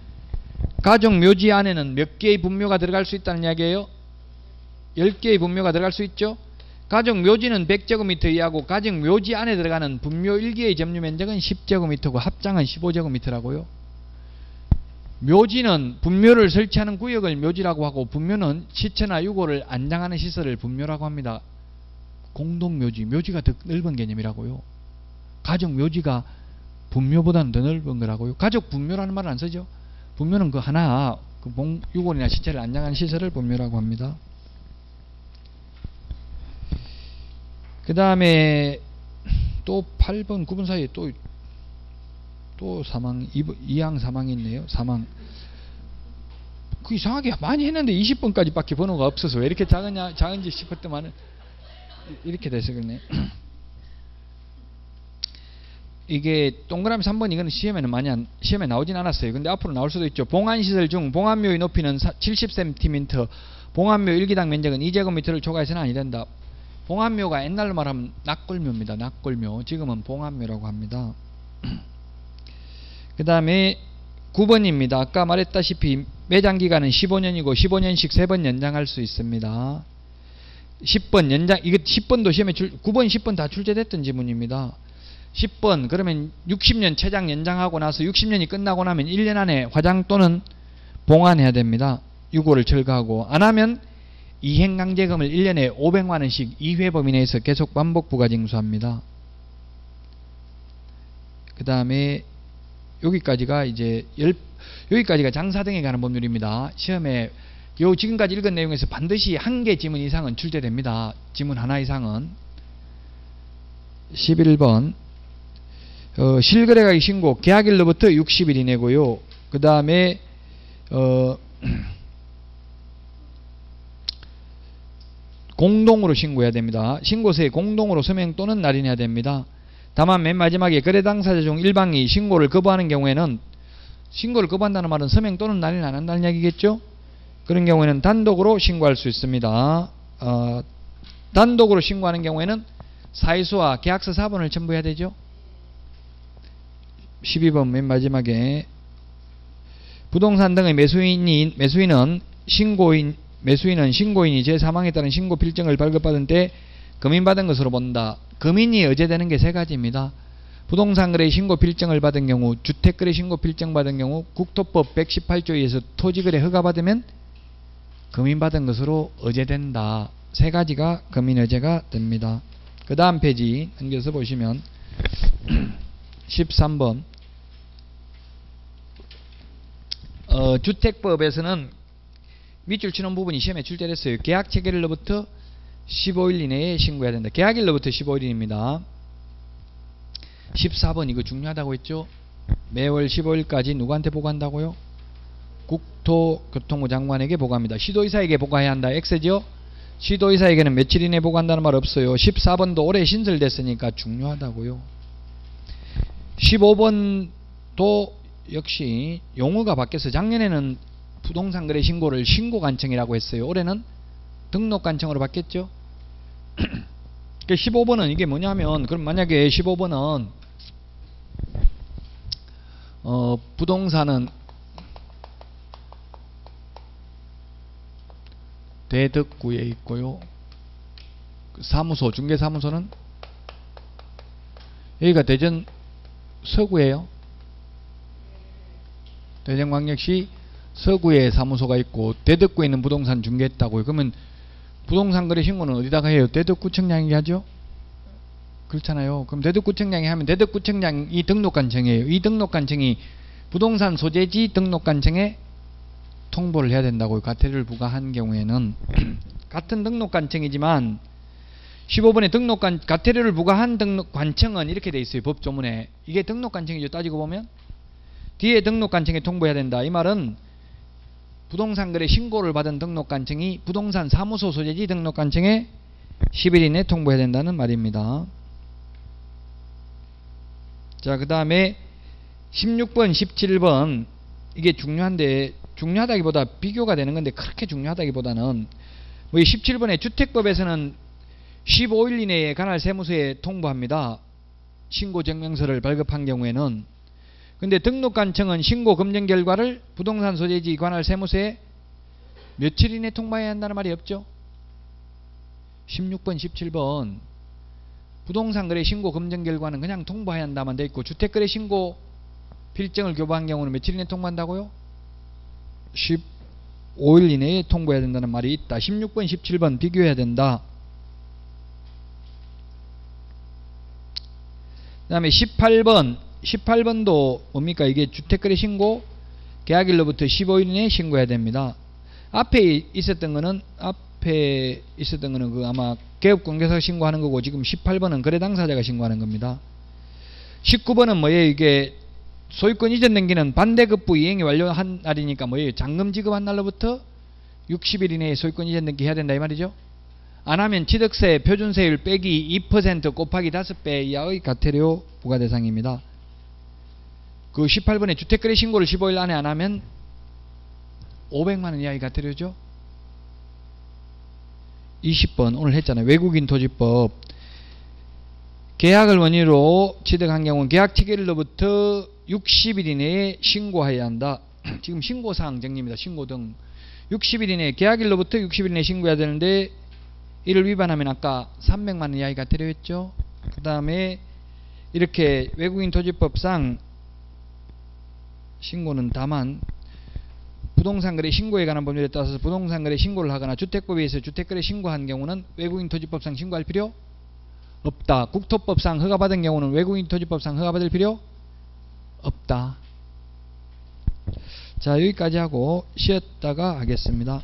가족묘지 안에는 몇 개의 분묘가 들어갈 수 있다는 이야기예요? 10개의 분묘가 들어갈 수 있죠. 가족묘지는 100제곱미터 이하고 가족묘지 안에 들어가는 분묘 1개의 점유 면적은 10제곱미터고 합장은 15제곱미터라고요. 묘지는 분묘를 설치하는 구역을 묘지라고 하고 분묘는 시체나 유골을 안장하는 시설을 분묘라고 합니다. 공동묘지, 묘지가 더 넓은 개념이라고요. 가족묘지가 분묘보다는 더 넓은 거라고요. 가족 분묘라는 말은 안 쓰죠. 분묘는 그 하나, 유골이나 시체를 안장하는 시설을 분묘라고 합니다. 그 다음에 또 8번, 9번 사이에 또 사망, 2항 사망이 있네요. 사망. 그 이상하게 많이 했는데 20번까지 밖에 번호가 없어서 왜 이렇게 작은지 싶었더만 이렇게 돼서 그러네. 이게 동그라미 3번 이거는 시험에 나오진 않았어요. 근데 앞으로 나올 수도 있죠. 봉안시설 중 봉안묘의 높이는 70cm, 봉안묘 1기당 면적은 2제곱미터를 초과해서는 아니 된다. 봉안묘가 옛날로 말하면 낙골묘입니다. 낙골묘. 지금은 봉안묘라고 합니다. 그 다음에 9번입니다. 아까 말했다시피 매장기간은 15년이고 15년씩 3번 연장할 수 있습니다. 10번 연장, 이거 10번도 시험에 9번, 10번 다 출제됐던 지문입니다. 10번, 그러면 60년 최장 연장하고 나서 60년이 끝나고 나면 1년 안에 화장 또는 봉안해야 됩니다. 유고를 철거하고. 안 하면 이행강제금을 1년에 500만원씩 2회 범위 내에서 계속 반복 부과징수합니다. 그 다음에 여기까지가 여기까지가 장사 등에 관한 법률입니다. 시험에 지금까지 읽은 내용에서 반드시 한 개 지문 이상은 출제됩니다. 지문 하나 이상은. 11번 실거래가액 신고 계약일로부터 60일 이내고요. 그 다음에 공동으로 신고해야 됩니다. 신고서에 공동으로 서명 또는 날인해야 됩니다. 다만 맨 마지막에 거래 당사자 중 일방이 신고를 거부하는 경우에는, 신고를 거부한다는 말은 서명 또는 날인 안 한다는 이야기겠죠. 그런 경우에는 단독으로 신고할 수 있습니다. 단독으로 신고하는 경우에는 사의소와 계약서 사본을 첨부해야 되죠. 12번 맨 마지막에 부동산 등의 매수인은 신고인이 제 사망에 따른 신고 필증을 발급받은 때 금인받은 것으로 본다. 금인이 의제되는 게 세 가지입니다. 부동산 거래 신고 필증을 받은 경우, 주택 거래 신고 필증 받은 경우, 국토법 118조에 의해서 토지 거래 허가 받으면 금인 받은 것으로 의제된다. 세 가지가 금인 의제가 됩니다. 그 다음 페이지 넘겨서 보시면 13번 주택법에서는 밑줄 치는 부분이 시험에 출제됐어요. 계약 체결일로부터 15일 이내에 신고해야 된다. 계약일로부터 15일입니다. 14번 이거 중요하다고 했죠. 매월 15일까지 누구한테 보고한다고요? 국토교통부 장관에게 보고합니다. 시도의사에게 보고해야 한다. X죠. 시도의사에게는 며칠 이내에 보고한다는 말 없어요. 14번도 올해 신설됐으니까 중요하다고요. 15번도 역시 용어가 바뀌어서 작년에는 부동산 거래 신고를 신고관청이라고 했어요. 올해는 등록관청으로 바뀌었죠. 15번은 이게 뭐냐면, 그럼 만약에 15번은 부동산은 대덕구에 있고요. 사무소, 중개사무소는 여기가 대전 서구예요. 대전광역시 서구에 사무소가 있고 대덕구에 있는 부동산 중개했다고요. 그러면 부동산 거래 신고는 어디다가 해요? 대덕구청장이 하죠? 그렇잖아요. 그럼 대덕구청장이 하면 대덕구청장이 등록관청이에요. 이 등록관청이 부동산 소재지 등록관청에 통보를 해야 된다고요. 과태료를 부과한 경우에는. 같은 등록관청이지만 15번에 과태료를 부과한 등록관청은 이렇게 돼 있어요. 법조문에. 이게 등록관청이죠. 따지고 보면 뒤에 등록관청에 통보해야 된다. 이 말은 부동산 거래 신고를 받은 등록관청이 부동산 사무소 소재지 등록관청에 10일 이내에 통보해야 된다는 말입니다. 자, 그 다음에 16번, 17번 이게 중요한데, 중요하다기보다 비교가 되는 건데 그렇게 중요하다기보다는 뭐 17번에 주택법에서는 15일 이내에 관할 세무서에 통보합니다. 신고증명서를 발급한 경우에는. 근데 등록관청은 신고 검증 결과를 부동산 소재지 관할 세무서에 며칠 이내에 통보해야 한다는 말이 없죠. 16번, 17번 부동산 거래 신고 검증 결과는 그냥 통보해야 한다만 돼 있고, 주택 거래 신고 필증을 교부한 경우는 며칠 이내에 통보한다고요? 15일 이내에 통보해야 된다는 말이 있다. 16번, 17번 비교해야 된다. 그 다음에 18번도 뭡니까? 이게 주택거래 신고 계약일로부터 15일 이내에 신고해야 됩니다. 앞에 있었던 거는 그 아마 개업공개서 신고하는 거고, 지금 18번은 거래 당사자가 신고하는 겁니다. 19번은 뭐예요? 이게 소유권 이전 등기는 반대급부 이행이 완료한 날이니까 뭐예요? 잔금 지급한 날로부터 60일 이내에 소유권 이전 등기 해야 된다 이 말이죠. 안 하면 취득세 표준세율 빼기 2% 곱하기 5배 이하의 과태료 부과 대상입니다. 그 18번에 주택거래 신고를 15일 안에 안 하면 500만원 이하의 과태료죠. 20번 오늘 했잖아요. 외국인 토지법. 계약을 원인으로 취득한 경우는 계약 체결일로부터 60일 이내에 신고해야 한다. 지금 신고사항 정리입니다. 신고 등 60일 이내에, 계약일로부터 60일 이내에 신고해야 되는데 이를 위반하면 아까 300만원 이하의 과태료 했죠. 그 다음에 이렇게 외국인 토지법상 신고는 다만 부동산거래 신고에 관한 법률에 따라서 부동산거래 신고를 하거나 주택법에 의해서 주택거래 신고한 경우는 외국인 토지법상 신고할 필요 없다. 국토법상 허가받은 경우는 외국인 토지법상 허가받을 필요 없다. 자, 여기까지 하고 쉬었다가 하겠습니다.